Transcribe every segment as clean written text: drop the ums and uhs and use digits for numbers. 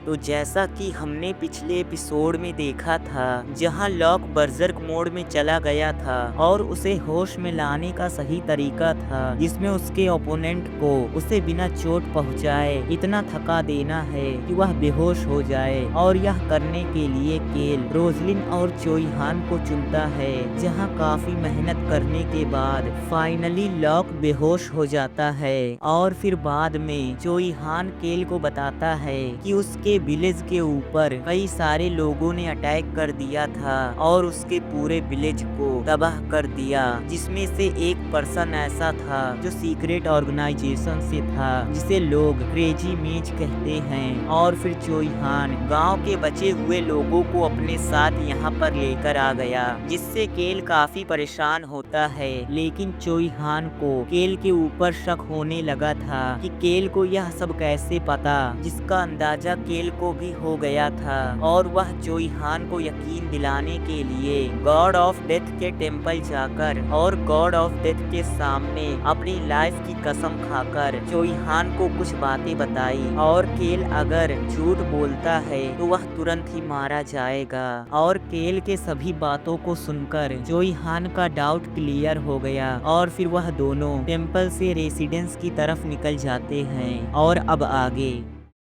तो जैसा कि हमने पिछले एपिसोड में देखा था, जहां लॉक बर्जर्क मोड में चला गया था और उसे होश में लाने का सही तरीका था जिसमें उसके ओपोनेंट को उसे बिना चोट पहुंचाए इतना थका देना है कि वह बेहोश हो जाए। और यह करने के लिए केल रोजलिन और चोईहान को चुनता है, जहां काफी मेहनत करने के बाद फाइनली लॉक बेहोश हो जाता है। और फिर बाद में चोईहान केल को बताता है कि उसके विलेज के ऊपर कई सारे लोगों ने अटैक कर दिया था और उसके पूरे विलेज को तबाह कर दिया, जिसमें से एक पर्सन ऐसा था जो सीक्रेट ऑर्गेनाइजेशन से था जिसे लोग क्रेजी मेज कहते हैं। और फिर चोईहान गांव के बचे हुए लोगों को अपने साथ यहाँ पर लेकर आ गया, जिससे केल काफी परेशान होता है। लेकिन चोईहान को केल के ऊपर शक होने लगा था कि केल को यह सब कैसे पता, जिसका अंदाजा केल को भी हो गया था। और वह चोईहान को यकीन दिलाने के लिए गॉड ऑफ डेथ के टेम्पल जाकर और गॉड ऑफ डेथ के सामने अपनी लाइफ की कसम खाकर चोईहान को कुछ बातें बताई। और केल अगर झूठ बोलता है तो वह तुरंत ही मारा जाएगा। और केल के सभी बातों को सुनकर चोईहान का डाउट क्लियर हो गया और फिर वह दोनों टेम्पल से रेसिडेंस की तरफ निकल जाते हैं। और अब आगे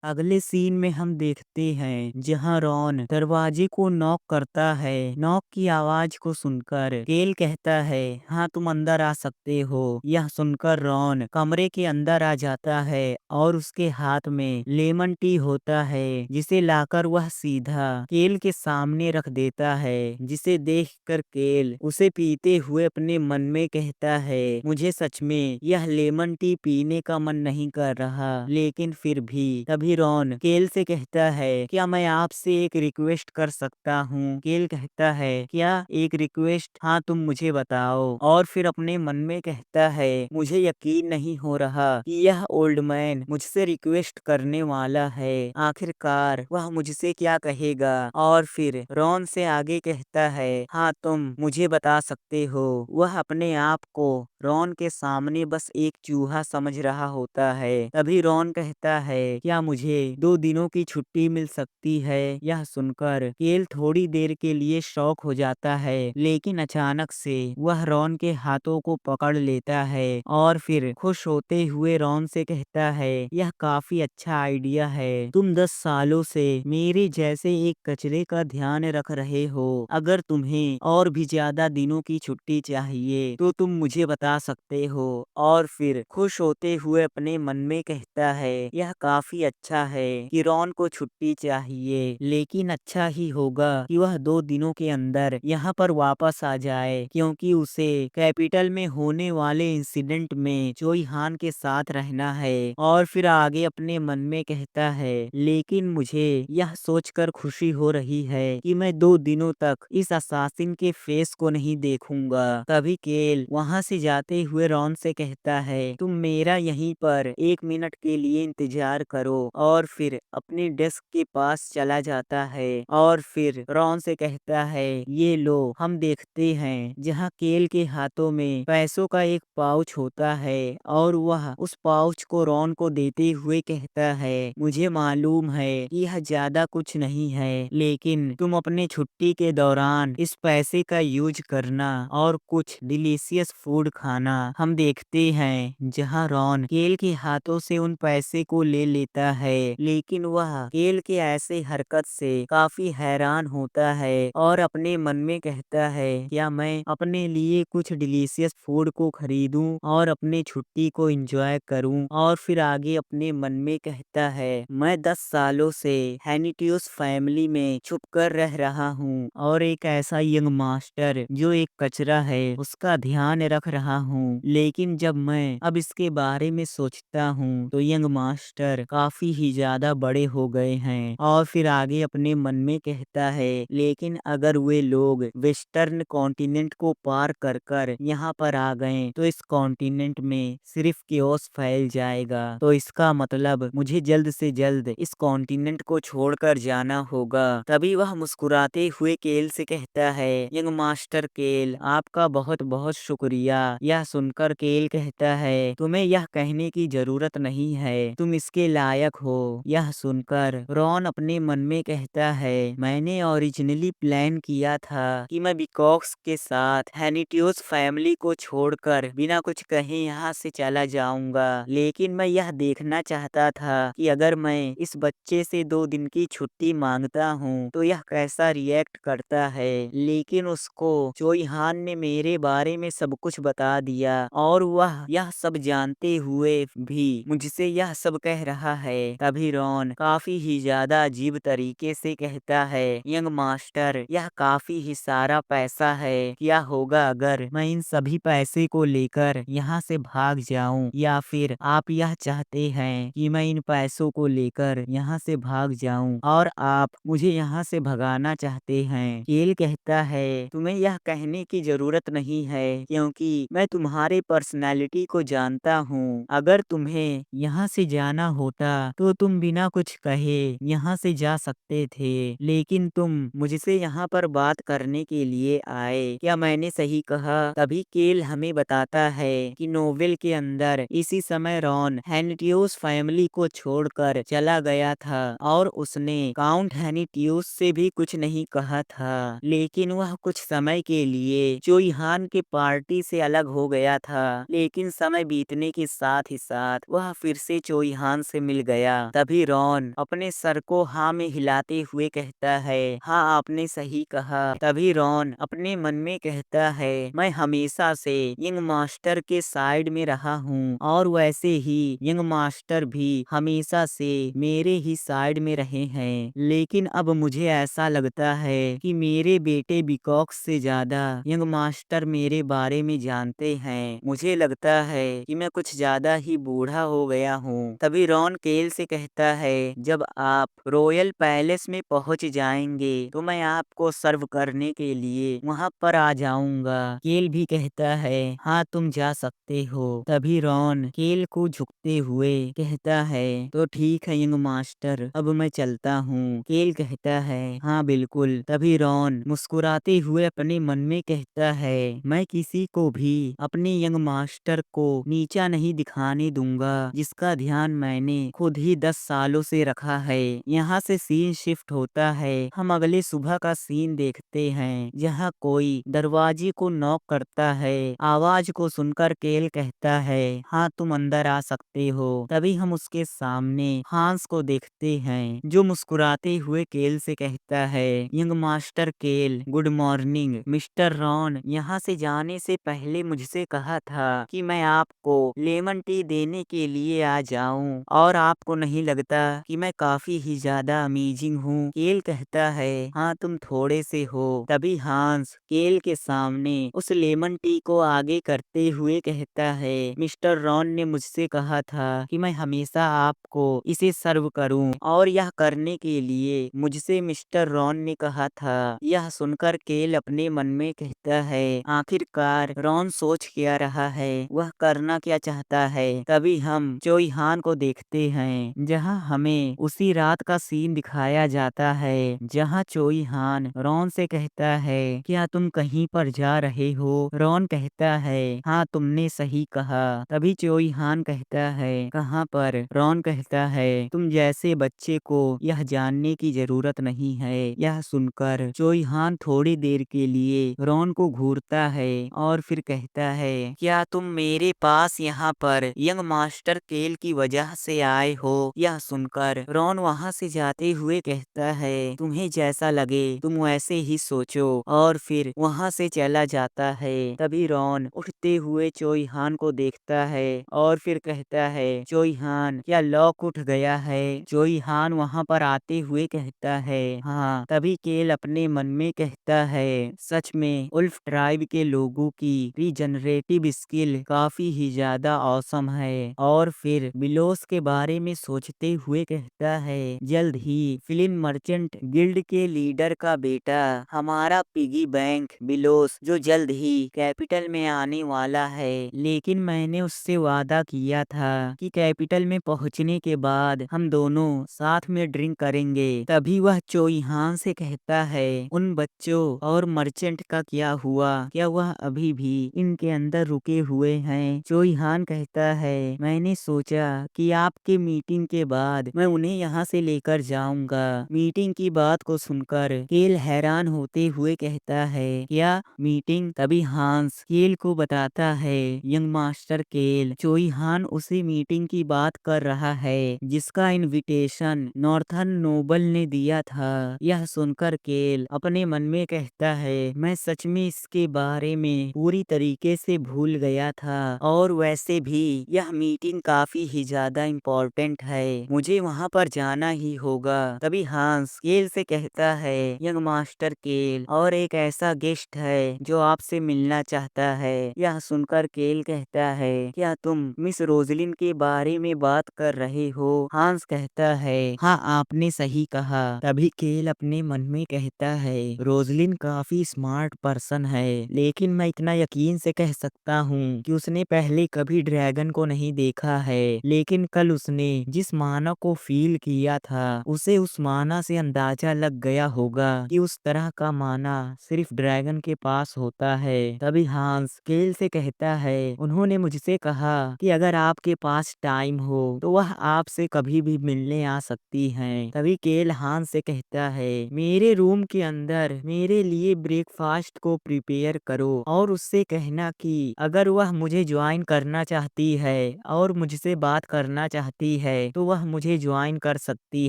अगले सीन में हम देखते हैं जहां रॉन दरवाजे को नॉक करता है। नॉक की आवाज को सुनकर केल कहता है, हाँ तुम अंदर आ सकते हो। यह सुनकर रॉन कमरे के अंदर आ जाता है और उसके हाथ में लेमन टी होता है, जिसे लाकर वह सीधा केल के सामने रख देता है। जिसे देखकर केल उसे पीते हुए अपने मन में कहता है, मुझे सच में यह लेमन टी पीने का मन नहीं कर रहा, लेकिन फिर भी तभी रॉन केल से कहता है, क्या मैं आपसे एक रिक्वेस्ट कर सकता हूँ? केल कहता है, क्या एक रिक्वेस्ट? हाँ तुम मुझे बताओ। और फिर अपने मन में कहता है, मुझे यकीन नहीं हो रहा कि यह ओल्ड मैन मुझसे रिक्वेस्ट करने वाला है। आखिरकार वह मुझसे क्या कहेगा? और फिर रॉन से आगे कहता है, हाँ तुम मुझे बता सकते हो। वह अपने आप को रॉन के सामने बस एक चूहा समझ रहा होता है। तभी रॉन कहता है, क्या मुझे 2 दिनों की छुट्टी मिल सकती है? यह सुनकर केल थोड़ी देर के लिए शॉक हो जाता है, लेकिन अचानक से वह रॉन के हाथों को पकड़ लेता है और फिर खुश होते हुए रॉन से कहता है, यह काफी अच्छा आइडिया है। तुम 10 सालों से मेरे जैसे एक कचरे का ध्यान रख रहे हो। अगर तुम्हें और भी ज्यादा दिनों की छुट्टी चाहिए तो तुम मुझे बता सकते हो। और फिर खुश होते हुए अपने मन में कहता है, यह काफी अच्छा है कि रॉन को छुट्टी चाहिए, लेकिन अच्छा ही होगा कि वह 2 दिनों के अंदर यहाँ पर वापस आ जाए, क्योंकि उसे कैपिटल में होने वाले इंसिडेंट में चोईहान के साथ रहना है। और फिर आगे अपने मन में कहता है, लेकिन मुझे यह सोचकर खुशी हो रही है कि मैं 2 दिनों तक इस असासिन के फेस को नहीं देखूंगा। तभी केल वहां से जाते हुए रॉन से कहता है, तुम मेरा यहीं पर 1 मिनट के लिए इंतजार करो। और फिर अपने डेस्क के पास चला जाता है और फिर रॉन से कहता है, ये लो हम देखते हैं। जहाँ केल के हाथों में पैसों का एक पाउच होता है और वह उस पाउच को रॉन को देते हुए कहता है, मुझे मालूम है कि यह ज्यादा कुछ नहीं है, लेकिन तुम अपने छुट्टी के दौरान इस पैसे का यूज करना और कुछ डिलीशियस फूड खाना। हम देखते हैं जहाँ रॉन केल के हाथों से उन पैसे को ले लेता है, लेकिन वह केल के ऐसे हरकत से काफी हैरान होता है और अपने मन में कहता है, क्या मैं अपने लिए कुछ डिलीशियस फूड को खरीदूं और अपने छुट्टी को एंजॉय करूं? और फिर आगे अपने मन में कहता है, मैं 10 सालों से हैनिटियस फैमिली में छुप कर रह रहा हूँ और एक ऐसा यंग मास्टर जो एक कचरा है उसका ध्यान रख रहा हूँ, लेकिन जब मैं अब इसके बारे में सोचता हूँ तो यंग मास्टर काफी ही ज्यादा बड़े हो गए हैं। और फिर आगे अपने मन में कहता है, लेकिन अगर वे लोग वेस्टर्न कॉन्टिनेंट को पार कर कर यहाँ पर आ गए तो इस कॉन्टिनेंट में सिर्फ केओस फैल जाएगा। तो इसका मतलब मुझे जल्द से जल्द इस कॉन्टिनेंट को छोड़कर जाना होगा। तभी वह मुस्कुराते हुए केल से कहता है, यंग मास्टर केल आपका बहुत बहुत शुक्रिया। यह सुनकर केल कहता है, तुम्हें यह कहने की जरूरत नहीं है, तुम इसके लायक हो। यह सुनकर रॉन अपने मन में कहता है, मैंने ओरिजिनली प्लान किया था कि मैं बिकॉक्स के साथ हैनिटियोस फैमिली को छोड़कर बिना कुछ कहे यहाँ से चला जाऊंगा, लेकिन मैं यह देखना चाहता था कि अगर मैं इस बच्चे से 2 दिन की छुट्टी मांगता हूँ तो यह कैसा रिएक्ट करता है। लेकिन उसको चोई हान ने मेरे बारे में सब कुछ बता दिया और वह यह सब जानते हुए भी मुझसे यह सब कह रहा है। तभी रॉन काफी ही ज्यादा अजीब तरीके से कहता है, यंग मास्टर, यह काफी ही सारा पैसा है, क्या होगा अगर मैं इन सभी पैसे को लेकर यहाँ से भाग जाऊं, या फिर आप यह चाहते हैं कि मैं इन पैसों को लेकर यहाँ से भाग जाऊं और आप मुझे यहाँ से भगाना चाहते हैं। केल कहता है, तुम्हें यह कहने की जरूरत नहीं है क्योंकि मैं तुम्हारे पर्सनालिटी को जानता हूँ। अगर तुम्हें यहाँ से जाना होता तो तुम बिना कुछ कहे यहाँ से जा सकते थे, लेकिन तुम मुझसे यहाँ पर बात करने के लिए आए। क्या मैंने सही कहा? तभी केल हमें बताता है कि नोवेल के अंदर इसी समय रॉन हैनिटियोस फैमिली को छोड़कर चला गया था और उसने काउंट हैनिटियोस से भी कुछ नहीं कहा था, लेकिन वह कुछ समय के लिए चोई हान के पार्टी से अलग हो गया था। लेकिन समय बीतने के साथ ही साथ वह फिर से चोई हान से मिल गया। तभी रॉन अपने सर को हाँ में हिलाते हुए कहता है, हाँ आपने सही कहा। तभी रॉन अपने मन में कहता है, मैं हमेशा से यंग मास्टर के साइड में रहा हूँ और वैसे ही यंग मास्टर भी हमेशा से मेरे ही साइड में रहे हैं, लेकिन अब मुझे ऐसा लगता है कि मेरे बेटे बिकॉक्स से ज्यादा यंग मास्टर मेरे बारे में जानते हैं। मुझे लगता है कि मैं कुछ ज्यादा ही बूढ़ा हो गया हूँ। तभी रॉन केल से कहता है, जब आप रॉयल पैलेस में पहुँच जाएंगे तो मैं आपको सर्व करने के लिए वहाँ पर आ जाऊंगा। केल भी कहता है, हाँ तुम जा सकते हो। तभी रॉन केल को झुकते हुए कहता है, तो ठीक है यंग मास्टर, अब मैं चलता हूँ। केल कहता है, हाँ बिल्कुल। तभी रॉन मुस्कुराते हुए अपने मन में कहता है, मैं किसी को भी अपने यंग मास्टर को नीचा नहीं दिखाने दूंगा जिसका ध्यान मैंने खुद ही 10 सालों से रखा है। यहाँ से सीन शिफ्ट होता है, हम अगले सुबह का सीन देखते हैं जहाँ कोई दरवाजे को नॉक करता है। आवाज को सुनकर केल कहता है, हाँ तुम अंदर आ सकते हो। तभी हम उसके सामने हांस को देखते हैं जो मुस्कुराते हुए केल से कहता है, यंग मास्टर केल, गुड मॉर्निंग। मिस्टर रॉन यहाँ से जाने से पहले मुझसे कहा था कि मैं आपको लेमन टी देने के लिए आ जाऊं और आपको नहीं लगता कि मैं काफी ही ज्यादा अमेजिंग हूँ? केल कहता है, हाँ तुम थोड़े से हो। तभी हांस केल के सामने उस लेमन टी को आगे करते हुए कहता है, मिस्टर रॉन ने मुझसे कहा था कि मैं हमेशा आपको इसे सर्व करूं और यह करने के लिए मुझसे मिस्टर रॉन ने कहा था। यह सुनकर केल अपने मन में कहता है, आखिरकार रॉन सोच क्या रहा है, वह करना क्या चाहता है। तभी हम चोई हान को देखते हैं जहां हमें उसी रात का सीन दिखाया जाता है जहां चोई हान रॉन से कहता है, क्या तुम कहीं पर जा रहे हो? रॉन कहता है, हाँ तुमने सही कहा। तभी चोई हान कहता है, कहाँ पर? रॉन कहता है, तुम जैसे बच्चे को यह जानने की जरूरत नहीं है। यह सुनकर चोई हान थोड़ी देर के लिए रॉन को घूरता है और फिर कहता है, क्या तुम मेरे पास यहाँ पर यंग मास्टर केल की वजह से आए हो? यह सुनकर रॉन वहाँ से जाते हुए कहता है, तुम्हें जैसा लगे तुम वैसे ही सोचो, और फिर वहाँ से चला जाता है। तभी रॉन उठते हुए चोई हान को देखता है और फिर कहता है, चोई हान क्या लॉक उठ गया है? चोई हान वहाँ पर आते हुए कहता है, हाँ। तभी केल अपने मन में कहता है, सच में उल्फ ट्राइब के लोगों की रीजनरेटिव स्किल काफी ही ज्यादा औसम है। और फिर बिलोस के बारे में सोचते हुए कहता है, जल्द ही फिलिन मर्चेंट गिल्ड के लीडर का बेटा हमारा पिगी बैंक बिलोस जो जल्द ही कैपिटल में आने वाला है, लेकिन मैंने उससे वादा किया था कि कैपिटल में पहुंचने के बाद हम दोनों साथ में ड्रिंक करेंगे। तभी वह चोई हान से कहता है, उन बच्चों और मर्चेंट का क्या हुआ? क्या वह अभी भी इनके अंदर रुके हुए हैं? चोई हान कहता है, मैंने सोचा कि आपके मीटिंग मीटिंग के बाद मैं उन्हें यहाँ से लेकर जाऊंगा। मीटिंग की बात को सुनकर केल हैरान होते हुए कहता है, क्या मीटिंग? तभी हांस केल को बताता है, यंग मास्टर केल, चोई हान उसी मीटिंग की बात कर रहा है जिसका इनविटेशन नॉर्थर्न नोबल ने दिया था। यह सुनकर केल अपने मन में कहता है, मैं सच में इसके बारे में पूरी तरीके से भूल गया था, और वैसे भी यह मीटिंग काफी ही ज्यादा इम्पोर्टेंट है, मुझे वहाँ पर जाना ही होगा। तभी हांस केल से कहता है, यंग मास्टर केल, और एक ऐसा गेस्ट है जो आपसे मिलना चाहता है। यह सुनकर केल कहता है, क्या तुम मिस रोजलिन के बारे में बात कर रहे हो? हांस कहता है, हाँ आपने सही कहा। तभी केल अपने मन में कहता है, रोजलिन काफी स्मार्ट पर्सन है, लेकिन मैं इतना यकीन से कह सकता हूँ कि उसने पहले कभी ड्रैगन को नहीं देखा है, लेकिन कल उसने जिस माना को फील किया था उसे उस माना से अंदाजा लग गया होगा कि उस तरह का माना सिर्फ ड्रैगन के पास होता है। तभी हांस केल से कहता है, उन्होंने मुझसे कहा कि अगर आपके पास टाइम हो तो वह आपसे कभी भी मिलने आ सकती हैं। तभी केल हांस से कहता है, मेरे रूम के अंदर मेरे लिए ब्रेकफास्ट को प्रिपेयर करो और उससे कहना कि अगर वह मुझे ज्वाइन करना चाहती है और मुझसे बात करना चाहती है तो वह मुझे ज्वाइन कर सकती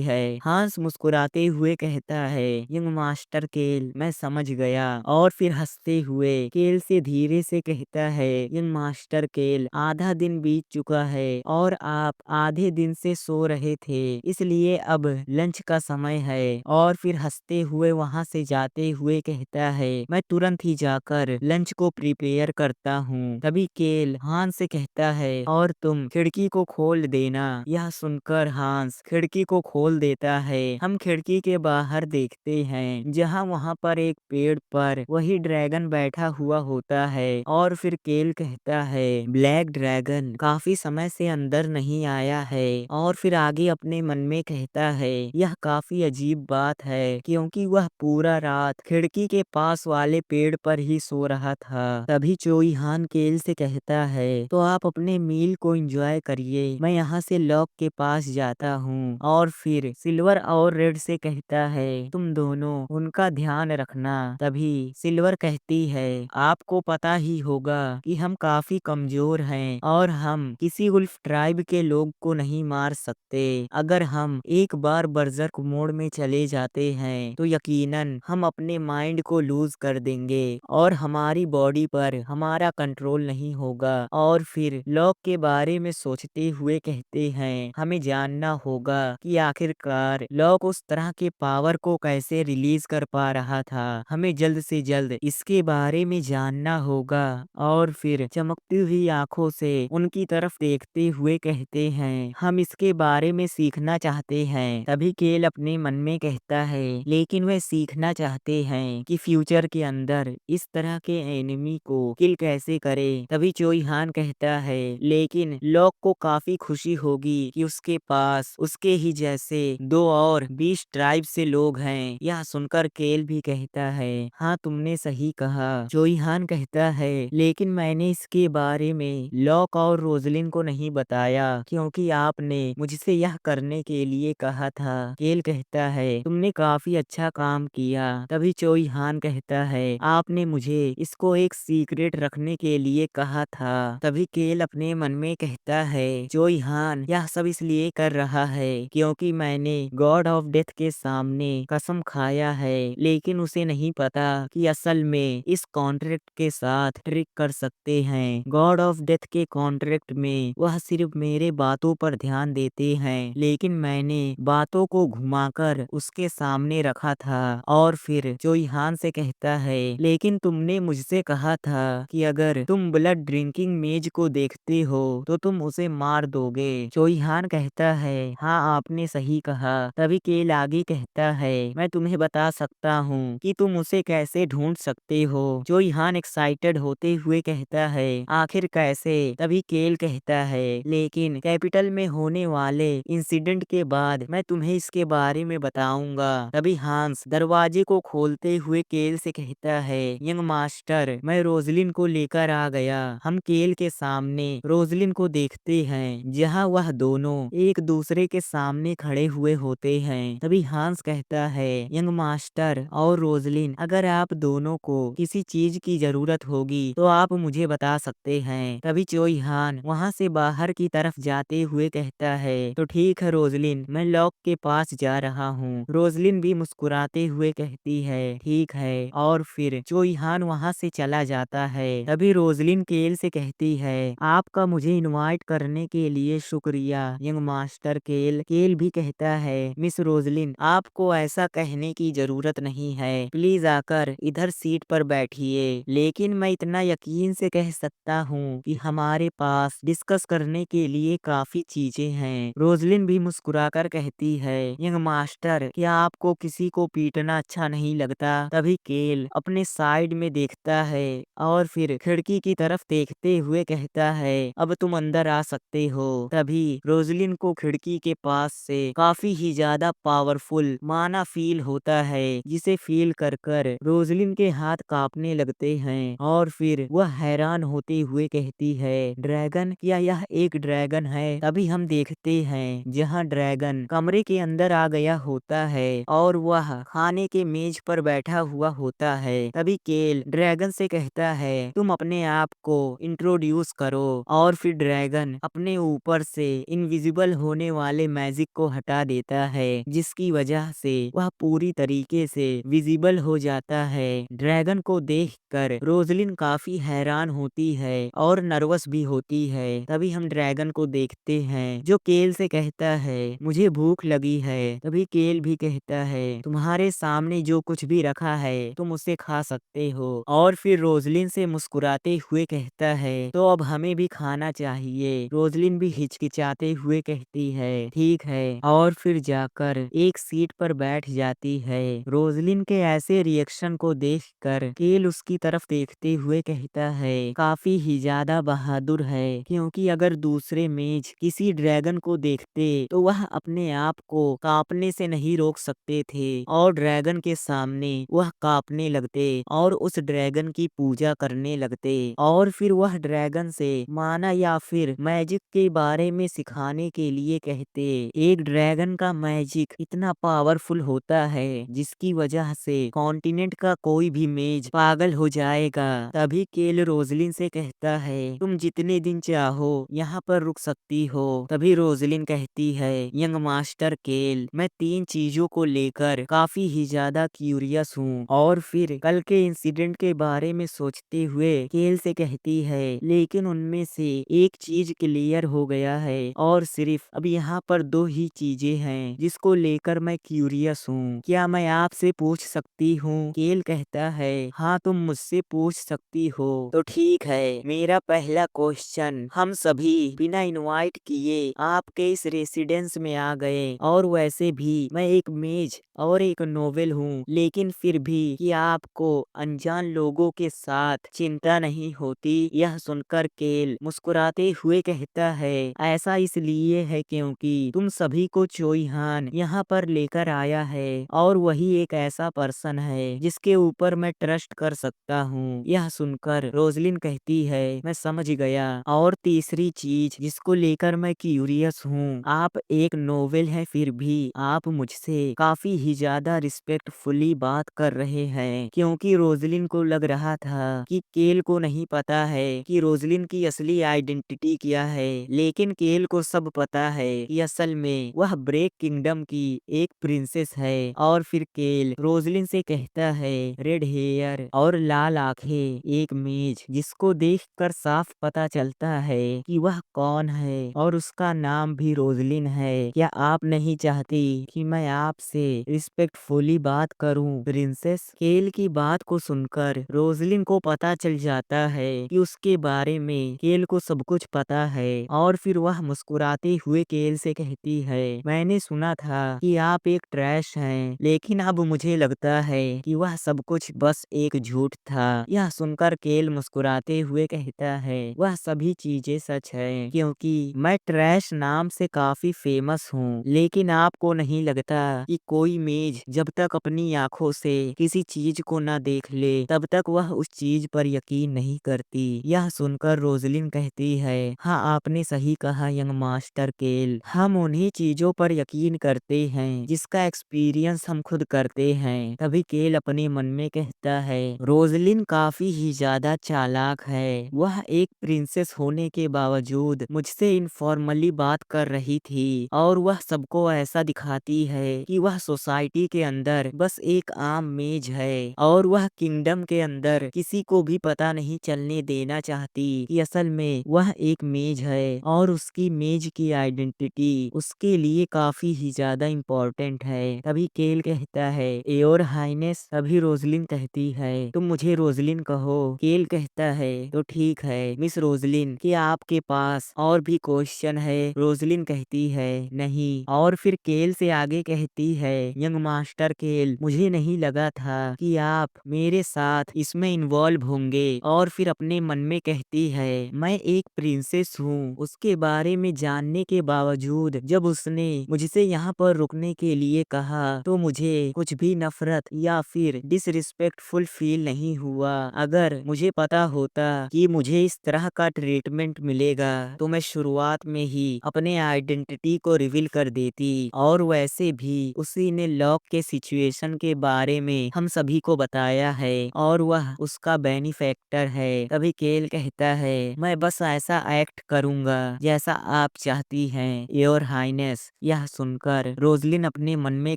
है। हांस मुस्कुराते हुए कहता है, यंग मास्टर केल, मैं समझ गया। और फिर हंसते हुए केल से धीरे से कहता है, यंग मास्टर केल, आधा दिन बीत चुका है और आप आधे दिन से सो रहे थे, इसलिए अब लंच का समय है। और फिर हंसते हुए वहां से जाते हुए कहता है, मैं तुरंत ही जाकर लंच को प्रिपेयर करता हूँ। तभी केल हांस से कहता है, और तुम खिड़की को खोल देना। यह सुनकर हांस खिड़की को खोल देता है। हम खिड़की के बाहर देखते हैं जहाँ वहाँ पर एक पेड़ पर वही ड्रैगन बैठा हुआ होता है। और फिर केल कहता है, ब्लैक ड्रैगन काफी समय से अंदर नहीं आया है। और फिर आगे अपने मन में कहता है, यह काफी अजीब बात है क्योंकि वह पूरा रात खिड़की के पास वाले पेड़ पर ही सो रहा था। तभी चोई हान केल से कहता है, तो आप अपने मील को एंजॉय करिए, मैं यहाँ से लॉक के पास जाता हूँ। और फिर सिल्वर और रेड से कहता है, तुम दोनों उनका ध्यान रखना। तभी सिल्वर कहती है, आपको पता ही होगा कि हम काफी कमजोर हैं और हम किसी वुल्फ ट्राइब के लोग को नहीं मार सकते। अगर हम एक बार बर्जर्क मोड में चले जाते हैं तो यकीनन हम अपने माइंड को लूज कर देंगे और हमारी बॉडी पर हमारा कंट्रोल नहीं होगा। और फिर लॉक के बारे में सोचते हुए कहते हैं, हमें जानना होगा कि आखिरकार लॉक उस तरह के पावर को कैसे रिलीज कर पा रहा था, हमें जल्द से जल्द इसके बारे में जानना होगा। और फिर चमकती हुई आंखों से उनकी तरफ देखते हुए कहते हैं, हम इसके बारे में सीखना चाहते हैं। तभी केल अपने मन में कहता है, लेकिन वे सीखना चाहते हैं कि फ्यूचर के अंदर इस तरह के एनिमी को किल कैसे करें। तभी चोई हान कहता है, लेकिन लॉक को काफी खुशी होगी कि उसके पास उसके ही जैसे 2 और 20 ट्राइब से लोग हैं। यह सुनकर केल भी कहता है, हाँ तुमने सही कहा। चोई हान कहता है, लेकिन मैंने इसके बारे में लॉक और रोजलिन को नहीं बताया क्योंकि आपने मुझसे यह करने के लिए कहा था। केल कहता है, तुमने काफी अच्छा काम किया। तभी चोई हान कहता है, आपने मुझे इसको एक सीक्रेट रखने के लिए कहा था। तभी केल अपने मन में कहता है, चोई हान यह सब इसलिए कर रहा है क्योंकि मैंने गॉड ऑफ डेथ के सामने कसम खाया है, लेकिन उसे नहीं पता कि असल में इस कॉन्ट्रैक्ट के साथ ट्रिक कर सकते हैं। गॉड ऑफ डेथ के कॉन्ट्रैक्ट में वह सिर्फ मेरे बातों पर ध्यान देते हैं, लेकिन मैंने बातों को घुमाकर उसके सामने रखा था। और फिर चोई हान से कहता है, लेकिन तुमने मुझसे कहा था कि अगर तुम ब्लड ड्रिंकिंग मेज को देखते हो तो तुम उसे मार दोगे। चोई हान कहता है, हाँ आपने सही कहा। तभी केल आगे कहता है, मैं तुम्हें बता सकता हूँ कि तुम उसे कैसे ढूंढ सकते हो। चोई हान एक्साइटेड होते हुए कहता है, आखिर कैसे? तभी केल कहता है, लेकिन कैपिटल में होने वाले इंसिडेंट के बाद मैं तुम्हें इसके बारे में बताऊंगा। तभी हांस दरवाजे को खोलते हुए केल से कहता है, यंग मास्टर, मैं रोजलिन को लेकर आ गया। हम केल के सामने रोजलिन को देखते हैं जहां वह दोनों दोनों एक दूसरे के सामने खड़े हुए होते हैं। तभी हांस कहता है, यंग मास्टर और रोजलिन, अगर आप दोनों को किसी चीज की जरूरत होगी तो आप मुझे बता सकते हैं। तभी चोई हान वहाँ से बाहर की तरफ जाते हुए कहता है, तो ठीक है रोजलिन, मैं लॉक के पास जा रहा हूँ। रोजलिन भी मुस्कुराते हुए कहती है, ठीक है, और फिर चोई हान वहाँ से चला जाता है। तभी रोजलिन केल से कहती है, आपका मुझे इनवाइट करने के लिए शुक्रिया यंग मास्टर केल। केल भी कहता है, मिस रोजलिन, आपको ऐसा कहने की जरूरत नहीं है, प्लीज आकर इधर सीट पर बैठिए। लेकिन मैं इतना यकीन से कह सकता हूँ कि हमारे पास डिस्कस करने के लिए काफी चीजें हैं। रोजलिन भी मुस्कुराकर कहती है, यंग मास्टर, क्या आपको किसी को पीटना अच्छा नहीं लगता? तभी केल अपने साइड में देखता है और फिर खिड़की की तरफ देखते हुए कहता है, अब तुम अंदर आ सकते हो। तभी रोजलिन को खिड़की के पास से काफी ही ज्यादा पावरफुल माना फील होता है, जिसे फील कर कर रोजलिन के हाथ कांपने लगते हैं और फिर वह हैरान होते हुए कहती है, ड्रैगन, क्या यह एक ड्रैगन है? तभी हम देखते हैं जहाँ ड्रैगन कमरे के अंदर आ गया होता है और वह खाने के मेज पर बैठा हुआ होता है। तभी केल ड्रैगन से कहता है, तुम अपने आप को इंट्रोड्यूस करो। और फिर ड्रैगन अपने ऊपर से इनविजिबल होने वाले मैजिक को हटा देता है, जिसकी वजह से वह पूरी तरीके से विजिबल हो जाता है। ड्रैगन को देखकर रोजलिन काफी हैरान होती है और नर्वस भी होती है। तभी हम ड्रैगन को देखते हैं जो केल से कहता है, मुझे भूख लगी है। तभी केल भी कहता है, तुम्हारे सामने जो कुछ भी रखा है तुम उसे खा सकते हो। और फिर रोजलिन से मुस्कुराते हुए कहता है, तो अब हमें भी खाना चाहिए। रोजलिन भी हिचकिचाते हुए कहती है, ठीक है, और फिर जाकर एक सीट पर बैठ जाती है। रोजलिन के ऐसे रिएक्शन को देखकर केल उसकी तरफ देखते हुए कहता है, काफी ही ज्यादा बहादुर है, क्योंकि अगर दूसरे मेज किसी ड्रैगन को देखते तो वह अपने आप को कांपने से नहीं रोक सकते थे और ड्रैगन के सामने वह कांपने लगते और उस ड्रैगन की पूजा करने लगते और फिर वह ड्रैगन से माना या फिर मैजिक के बारे में सिखाने के लिए कहते। एक ड्रैगन का मैजिक इतना पावरफुल होता है जिसकी वजह से कॉन्टिनेंट का कोई भी मेज पागल हो जाएगा। तभी केल रोजलिन से कहता है, तुम जितने दिन चाहो यहाँ पर रुक सकती हो। तभी रोजलिन कहती है, यंग मास्टर केल, मैं 3 चीजों को लेकर काफी ही ज्यादा क्यूरियस हूँ। और फिर कल के इंसिडेंट के बारे में सोचते हुए केल से कहती है, लेकिन उनमें से एक चीज क्लियर हो गया है और सिर्फ अब यहाँ पर 2 ही चीजें हैं जिसको लेकर मैं क्यूरियस हूँ। क्या मैं आपसे पूछ सकती हूँ? केल कहता है, हाँ, तुम मुझसे पूछ सकती हो। तो ठीक है, मेरा पहला क्वेश्चन, हम सभी बिना इनवाइट किए आपके इस रेसिडेंस में आ गए और वैसे भी मैं एक मेज और एक नोवेल हूँ, लेकिन फिर भी क्या आपको अनजान लोगों के साथ चिंता नहीं होती? यह सुनकर केल मुस्कुराते हुए कहता है, ऐसा इसलिए है क्योंकि तुम सभी को चोईहान यहाँ पर लेकर आया है और वही एक ऐसा पर्सन है जिसके ऊपर मैं ट्रस्ट कर सकता हूँ। यह सुनकर रोजलिन कहती है, मैं समझ गया। और तीसरी चीज जिसको लेकर मैं क्यूरियस हूँ, आप एक नोवेल है फिर भी आप मुझसे काफी ही ज्यादा रिस्पेक्टफुली बात कर रहे हैं, क्योंकि रोजलिन को लग रहा था कि केल को नहीं पता है कि रोजलिन की असली आइडेंटिटी क्या है, लेकिन केल को सब पता है कि असल में वह ब्रेक किंगडम की एक प्रिंसेस है। और फिर केल रोजलिन से कहता है, रेड हेयर और लाल आंखें, एक मेज जिसको देखकर साफ पता चलता है कि वह कौन है और उसका नाम भी रोजलिन है। क्या आप नहीं चाहती कि मैं आपसे रिस्पेक्टफुली बात करूं प्रिंसेस? केल की बात को सुनकर रोजलिन को पता चल जाता है कि उसके बारे में केल को सब कुछ पता है और फिर वह मुस्कुराते हुए केल से कहती है, मैंने सुना था कि आप एक ट्रैश हैं, लेकिन अब मुझे लगता है कि वह सब कुछ बस एक झूठ था। यह सुनकर केल मुस्कुराते हुए कहता है, वह सभी चीजें सच है, क्योंकि मैं ट्रैश नाम से काफी फेमस हूँ, लेकिन आपको नहीं लगता कि कोई मेज जब तक अपनी आंखों से किसी चीज को न देख ले तब तक वह उस चीज पर यकीन नहीं करती। यह सुनकर रोजलिन कहती है, हाँ, आपने सही कहा यंग मास्टर। मास्टर केल, हम उन्हीं चीजों पर यकीन करते हैं जिसका एक्सपीरियंस हम खुद करते हैं। तभी केल अपने मन में कहता है, रोजलिन काफी ही ज्यादा चालाक है। वह एक प्रिंसेस होने के बावजूद मुझसे इनफॉर्मली बात कर रही थी और वह सबको ऐसा दिखाती है कि वह सोसाइटी के अंदर बस एक आम मेज है और वह किंगडम के अंदर किसी को भी पता नहीं चलने देना चाहती कि असल में वह एक मेज है और उसकी मेज की आइडेंटिटी उसके लिए काफी ही ज्यादा इम्पोर्टेंट है। तभी केल कहता है, योर हाइनेस। तभी रोजलिन कहती है, तुम मुझे रोजलिन कहो। केल कहता है, तो ठीक है मिस रोजलिन, क्या आपके पास और भी क्वेश्चन है? रोजलिन कहती है, नहीं। और फिर केल से आगे कहती है, यंग मास्टर केल, मुझे नहीं लगा था कि आप मेरे साथ इसमें इन्वॉल्व होंगे। और फिर अपने मन में कहती है, मैं एक प्रिंसेस हूँ। उसके बारे में जानने के बावजूद जब उसने मुझसे यहाँ पर रुकने के लिए कहा तो मुझे कुछ भी नफरत या फिर डिसरिस्पेक्टफुल फील नहीं हुआ। अगर मुझे पता होता कि मुझे इस तरह का ट्रीटमेंट मिलेगा तो मैं शुरुआत में ही अपने आइडेंटिटी को रिवील कर देती। और वैसे भी उसी ने लॉक के सिचुएशन के बारे में हम सभी को बताया है और वह उसका बेनिफैक्टर है। तभी केल कहता है, मैं बस ऐसा एक्ट करूंगा जैसा आप चाहती हैं योर हाइनेस। यह सुनकर रोजलिन अपने मन में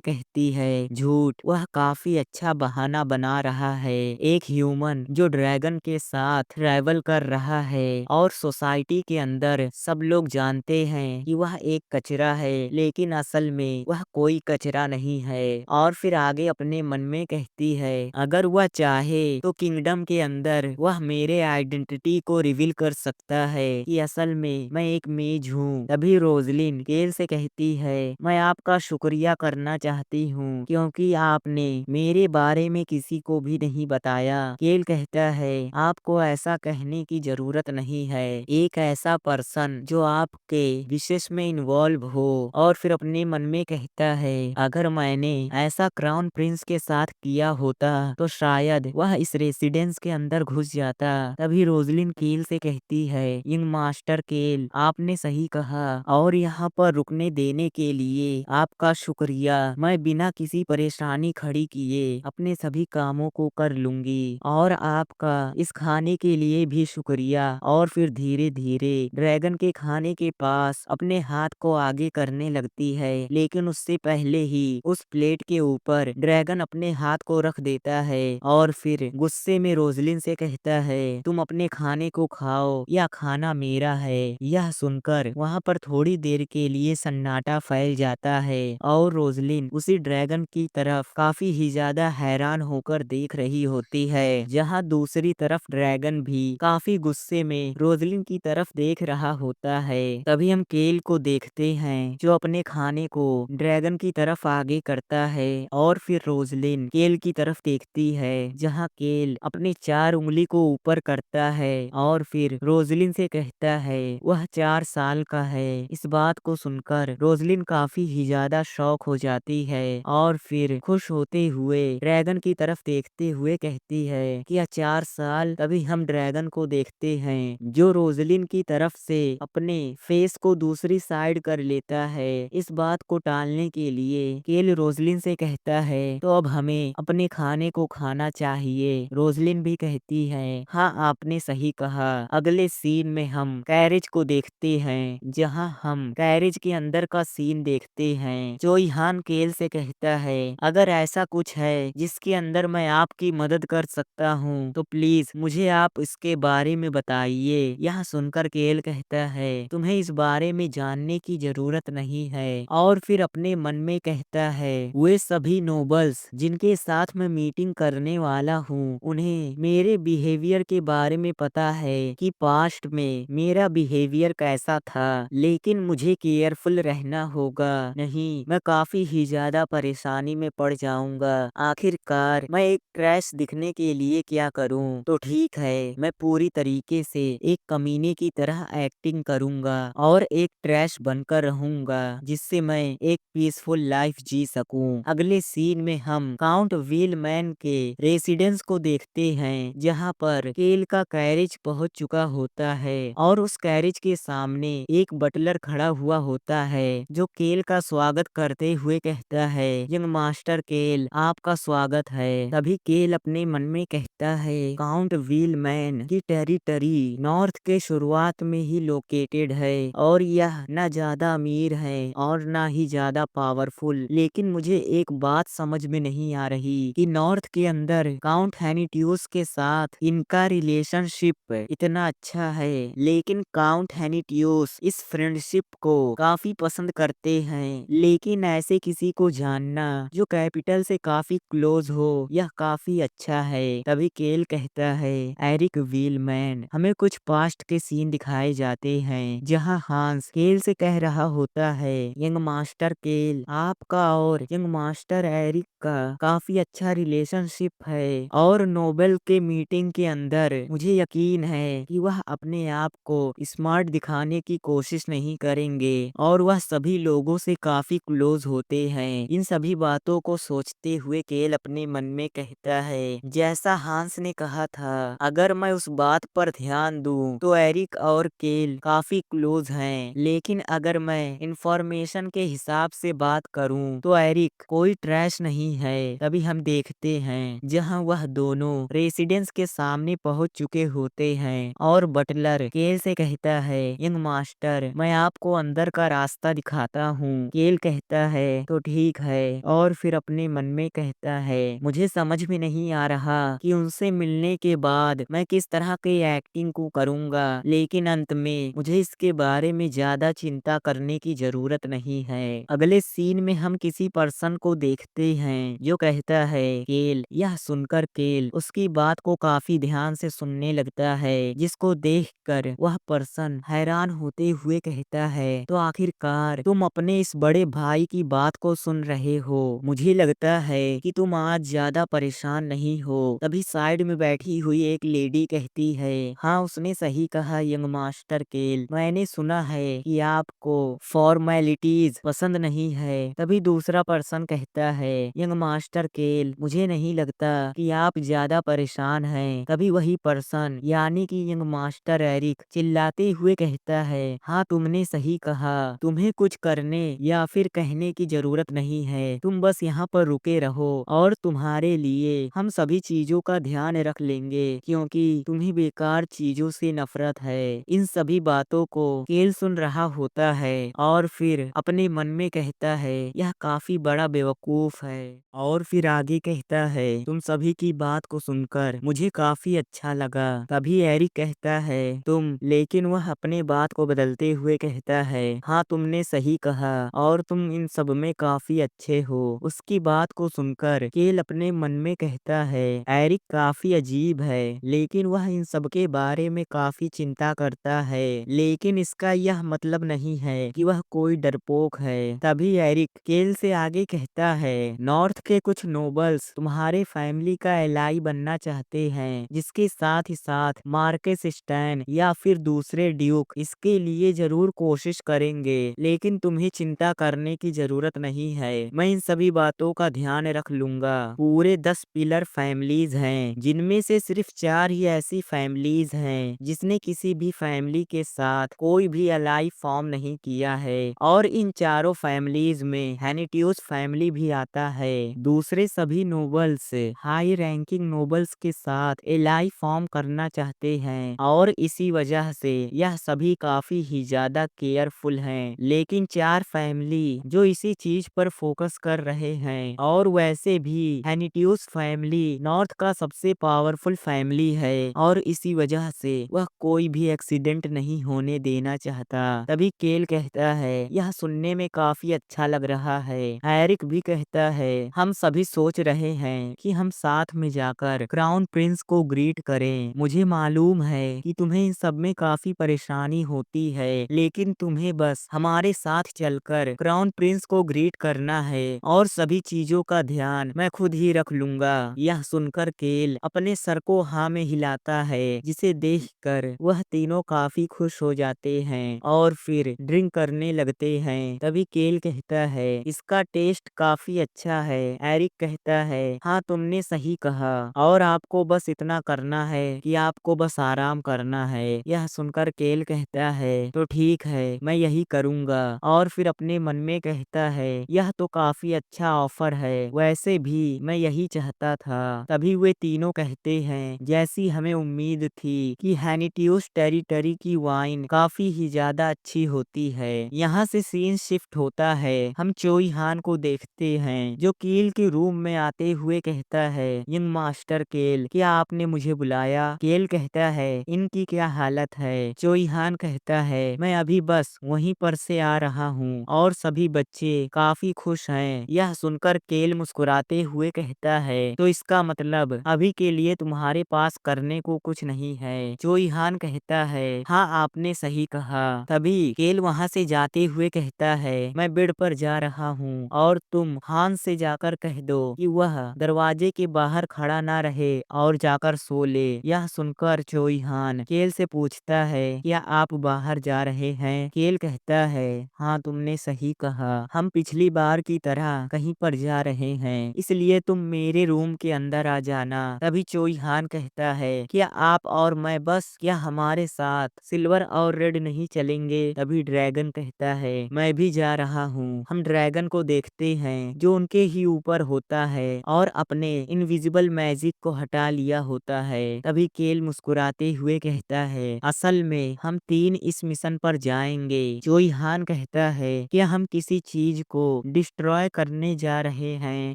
कहती है, झूठ। वह काफी अच्छा बहाना बना रहा है। एक ह्यूमन जो ड्रैगन के साथ ट्रैवल कर रहा है और सोसाइटी के अंदर सब लोग जानते हैं कि वह एक कचरा है, लेकिन असल में वह कोई कचरा नहीं है। और फिर आगे अपने मन में कहती है, अगर वह चाहे तो किंगडम के अंदर वह मेरे आइडेंटिटी को रिवील कर सकता है कि असल में मैं एक मेज हूँ। तभी रोजलिन केल से कहती है, मैं आपका शुक्रिया करना चाहती हूँ क्योंकि आपने मेरे बारे में किसी को भी नहीं बताया। केल कहता है, आपको ऐसा कहने की जरूरत नहीं है। एक ऐसा पर्सन जो आपके विशेष में इन्वॉल्व हो। और फिर अपने मन में कहता है, अगर मैंने ऐसा क्राउन प्रिंस के साथ किया होता तो शायद वह इस रेसिडेंस के अंदर घुस जाता। तभी रोजलिन केल से कहती है, यंग मास्टर केल, आपने सही कहा और यहाँ पर रुकने देने के लिए आपका शुक्रिया। मैं बिना किसी परेशानी खड़ी किए अपने सभी कामों को कर लूंगी। और आपका इस खाने के लिए भी शुक्रिया। और फिर धीरे धीरे ड्रैगन के खाने के पास अपने हाथ को आगे करने लगती है, लेकिन उससे पहले ही उस प्लेट के ऊपर ड्रैगन अपने हाथ को रख देता है और फिर गुस्से में रोजलिन से कहता है, तुम अपने खाने को खाओ या खाना मेरा है। यह सुनकर वहाँ पर थोड़ी देर के लिए सन्नाटा फैल जाता है और रोजलिन उसी ड्रैगन की तरफ काफी ही ज्यादा हैरान होकर देख रही होती है, जहाँ दूसरी तरफ ड्रैगन भी काफी गुस्से में रोजलिन की तरफ देख रहा होता है। तभी हम केल को देखते हैं जो अपने खाने को ड्रैगन की तरफ आगे करता है और फिर रोजलिन केल की तरफ देखती है, जहाँ केल अपनी 4 उंगली को ऊपर करता है और फिर रोजलिन से कहता है, वह 4 साल का है। इस बात को सुनकर रोजलिन काफी ही ज्यादा शॉक हो जाती है और फिर खुश होते हुए ड्रैगन की तरफ देखते हुए कहती है, क्या 4 साल? तभी हम ड्रैगन को देखते हैं जो रोजलिन की तरफ से अपने फेस को दूसरी साइड कर लेता है। इस बात को टालने के लिए केल रोजलिन से कहता है, तो अब हमें अपने खाने को खाना चाहिए। रोजलिन भी कहती है, हाँ आपने सही कहा। अगले सीन में हम कैरेज को देखते हैं, जहाँ हम कैरेज के अंदर का सीन देखते हैं। जो ईहान केल से कहता है, अगर ऐसा कुछ है जिसके अंदर मैं आपकी मदद कर सकता हूँ तो प्लीज मुझे आप इसके बारे में बताइए। यह सुनकर केल कहता है, तुम्हें इस बारे में जानने की जरूरत नहीं है। और फिर अपने मन में कहता है, वे सभी नोबल्स जिनके साथ मैं मीटिंग करने वाला हूँ उन्हें मेरे बिहेवियर के बारे में पता है कि पास्ट में मेरा बिहेवियर कैसा था, लेकिन मुझे केयरफुल रहना होगा, नहीं मैं काफी ही ज्यादा परेशानी में पड़ जाऊंगा। आखिरकार मैं एक ट्रैश दिखने के लिए क्या करूं? तो ठीक है, मैं पूरी तरीके से एक कमीने की तरह एक्टिंग करूंगा और एक ट्रैश बनकर रहूंगा, जिससे मैं एक पीसफुल लाइफ जी सकूं। अगले सीन में हम काउंट व्हीलमैन के रेसिडेंस को देखते हैं, जहां पर केल का कैरेज पहुंच चुका होता है और उस कैरेज के सामने एक एक बटलर खड़ा हुआ होता है जो केल का स्वागत करते हुए कहता है, यंग मास्टर केल, आपका स्वागत है। तभी केल अपने मन में कहता है, काउंट व्हील मैन की टेरिटरी नॉर्थ के शुरुआत में ही लोकेटेड है और यह न ज्यादा अमीर है और न ही ज्यादा पावरफुल। लेकिन मुझे एक बात समझ में नहीं आ रही कि नॉर्थ के अंदर काउंट हैनिट्यूस के साथ इनका रिलेशनशिप इतना अच्छा है, लेकिन काउंट हैनिट्यूस इस फ्रेंडशिप को काफी पसंद करते हैं। लेकिन ऐसे किसी को जानना जो कैपिटल से काफी क्लोज हो यह काफी अच्छा है। तभी केल कहता है, एरिक व्हीलमैन, हमें कुछ पास्ट के सीन दिखाए जाते हैं जहां हांस केल से कह रहा होता है, यंग मास्टर केल, आपका और यंग मास्टर एरिक का काफी अच्छा रिलेशनशिप है और नोबेल के मीटिंग के अंदर मुझे यकीन है कि वह अपने आप को स्मार्ट दिखाने की कोशिश नहीं करेंगे और वह सभी लोगों से काफी क्लोज होते हैं। इन सभी बातों को सोचते हुए केल अपने मन में कहता है, जैसा हांस ने कहा था, अगर मैं उस बात पर ध्यान दूं तो एरिक और केल काफी क्लोज हैं, लेकिन अगर मैं इंफॉर्मेशन के हिसाब से बात करूं तो एरिक कोई ट्रैश नहीं है। तभी हम देखते हैं जहां वह दोनों रेसिडेंस के सामने पहुंच चुके होते हैं और बटलर केल से कहता है, यंग मास्टर, मैं आपको अंदर का रास्ता दिखाता हूँ। केल कहता है, तो ठीक है, और फिर अपने मन में कहता है, मुझे समझ में नहीं आ रहा कि उनसे मिलने के बाद मैं किस तरह की एक्टिंग को करूंगा, लेकिन अंत में मुझे इसके बारे में ज्यादा चिंता करने की जरूरत नहीं है। अगले सीन में हम किसी पर्सन को देखते हैं जो कहता है, केल। यह सुनकर केल उसकी बात को काफी ध्यान से सुनने लगता है, जिसको देखकर वह पर्सन हैरान होते हुए कहता है, तो आखिरकार तुम अपने इस बड़े भाई की बात को सुन रहे हो। मुझे लगता है कि तुम आज ज्यादा परेशान नहीं हो। तभी साइड में बैठी हुई एक लेडी कहती है, हाँ उसने सही कहा यंग मास्टर केल, मैंने सुना है कि आपको फॉर्मेलिटीज पसंद नहीं है। तभी दूसरा पर्सन कहता है, यंग मास्टर केल, मुझे नहीं लगता कि आप ज्यादा परेशान हैं। तभी वही पर्सन यानी कि यंग मास्टर एरिक चिल्लाते हुए कहता है, हाँ तुमने सही कहा, तुम्हें कुछ करने या फिर कहने की जरूरत नहीं है, तुम बस यहाँ पर रुके रहो और तुम्हारे लिए हम सभी चीजों का ध्यान रख लेंगे क्योंकि तुम्हें बेकार चीजों से नफरत है। इन सभी बातों को केल सुन रहा होता है और फिर अपने मन में कहता है, यह काफी बड़ा बेवकूफ है। और फिर आगे कहता है, तुम सभी की बात को सुनकर मुझे काफी अच्छा लगा। तभी एरिक कहता है, तुम, लेकिन वह अपने बात को बदलते हुए कहता है, हाँ तुमने सही कहा और तुम इन सब में काफी अच्छे हो। उसकी बात को सुनकर केल अपने मन में कहता है, एरिक काफी अजीब है, लेकिन वह इन सब के बारे में काफी चिंता करता है, लेकिन इसका यह मतलब नहीं है कि वह कोई डरपोक है। तभी एरिक केल से आगे कहता है, नॉर्थ के कुछ नोबल्स तुम्हारे फैमिली का एलाई बनना चाहते हैं, जिसके साथ ही साथ मार्केस स्टैन या फिर दूसरे ड्यूक इसके लिए जरूर कोशिश करेंगे, लेकिन तुम्हें चिंता करने की जरूरत नहीं है। मैं इन सभी बातों का ध्यान रख लूंगा। पूरे 10 पिलर फैमिलीज हैं, जिनमें से सिर्फ 4 ही ऐसी फैमिलीज हैं जिसने किसी भी फैमिली के साथ कोई भी एलाई फॉर्म नहीं किया है, और इन चारों फैमिलीज में हैनिट्यूस फैमिली भी आता है। दूसरे सभी नोबल्स हाई रैंकिंग नोबल्स के साथ एलाई फॉर्म करना चाहते हैं और इसी वजह से यह सभी काफी ही ज्यादा केयरफुल हैं। लेकिन 4 फैमिली जो इसी चीज पर फोकस कर रहे हैं, और वैसे भी हैनिट्यूस फैमिली नॉर्थ का सबसे पावरफुल फैमिली है और इसी वजह से वह कोई भी एक्सीडेंट नहीं होने देना चाहता। तभी केल कहता है, यह सुनने में काफी अच्छा लग रहा है। एरिक भी कहता है, हम सभी सोच रहे हैं कि हम साथ में जाकर क्राउन प्रिंस को ग्रीट करें। मुझे मालूम है कि तुम्हें इन सब में काफी परेशानी होती है, लेकिन तुम्हें बस हमारे साथ चलकर क्राउन प्रिंस को ग्रीट करना है और सभी चीजों का ध्यान मैं खुद ही रख लूंगा। यह सुनकर केल अपने सर को हाँ में हिलाता है, जिसे देखकर वह तीनों काफी खुश हो जाते हैं और फिर ड्रिंक करने लगते हैं। तभी केल कहता है, इसका टेस्ट काफी अच्छा है। एरिक कहता है, हाँ तुमने सही कहा, और आपको बस इतना करना है कि आपको बस आराम करना है। यह सुनकर केल कहता है, तो ठीक है, मैं यही करूँगा। और फिर अपने मन में कहता है, यह तो काफ़ी अच्छा ऑफ़र है, वैसे भी मैं यही चाहता था। तभी वे तीनों कहते हैं, जैसी हमें उम्मीद थी कि हैनिट्यूस टेरिटरी की वाइन काफ़ी ही ज़्यादा अच्छी होती है। यहाँ से सीन शिफ्ट होता है, हम चोई हान को देखते हैं, जो कील के रूम में आते हुए कहता है, यंग मास्टर केल, क्या आपने मुझे बुलाया? केल कहता है, इनकी क्या हालत है? चोई हान कहता है, मैं अभी बस वहीं पर से आ रहा हूँ और सभी बच्चे काफी खुश हैं। यह सुनकर केल मुस्कुराते हुए कहता है, तो इसका मतलब अभी के लिए तुम्हारे पास करने को कुछ नहीं है। चोई हान कहता है, हाँ आपने सही कहा। तभी केल वहाँ से जाते हुए कहता है, मैं बेड पर जा रहा हूँ और तुम हान से जाकर कह दो कि वह दरवाजे के बाहर खड़ा ना रहे और जाकर सो ले। यह सुनकर चोई हान केल से पूछता है, क्या आप बाहर जा रहे हैं? केल कहता है, हाँ तुमने सही कहा, हम पिछली बार की तरह कहीं पर जा रहे हैं, इसलिए तुम मेरे रूम के अंदर आ जाना। तभी चोई हान कहता है, क्या आप और मैं बस, क्या हमारे साथ सिल्वर और रेड नहीं चलेंगे? तभी ड्रैगन कहता है, मैं भी जा रहा हूँ। हम ड्रैगन को देखते हैं जो उनके ही ऊपर होता है और अपने इनविजिबल मैजिक को हटा लिया होता है। तभी केल मुस्कुराते हुए कहता है, असल में हम तीन इस मिशन पर जाएंगे। चोई हान कहता है, क्या हम किसी चीज को डिस्ट्रॉय करने जा रहे हैं?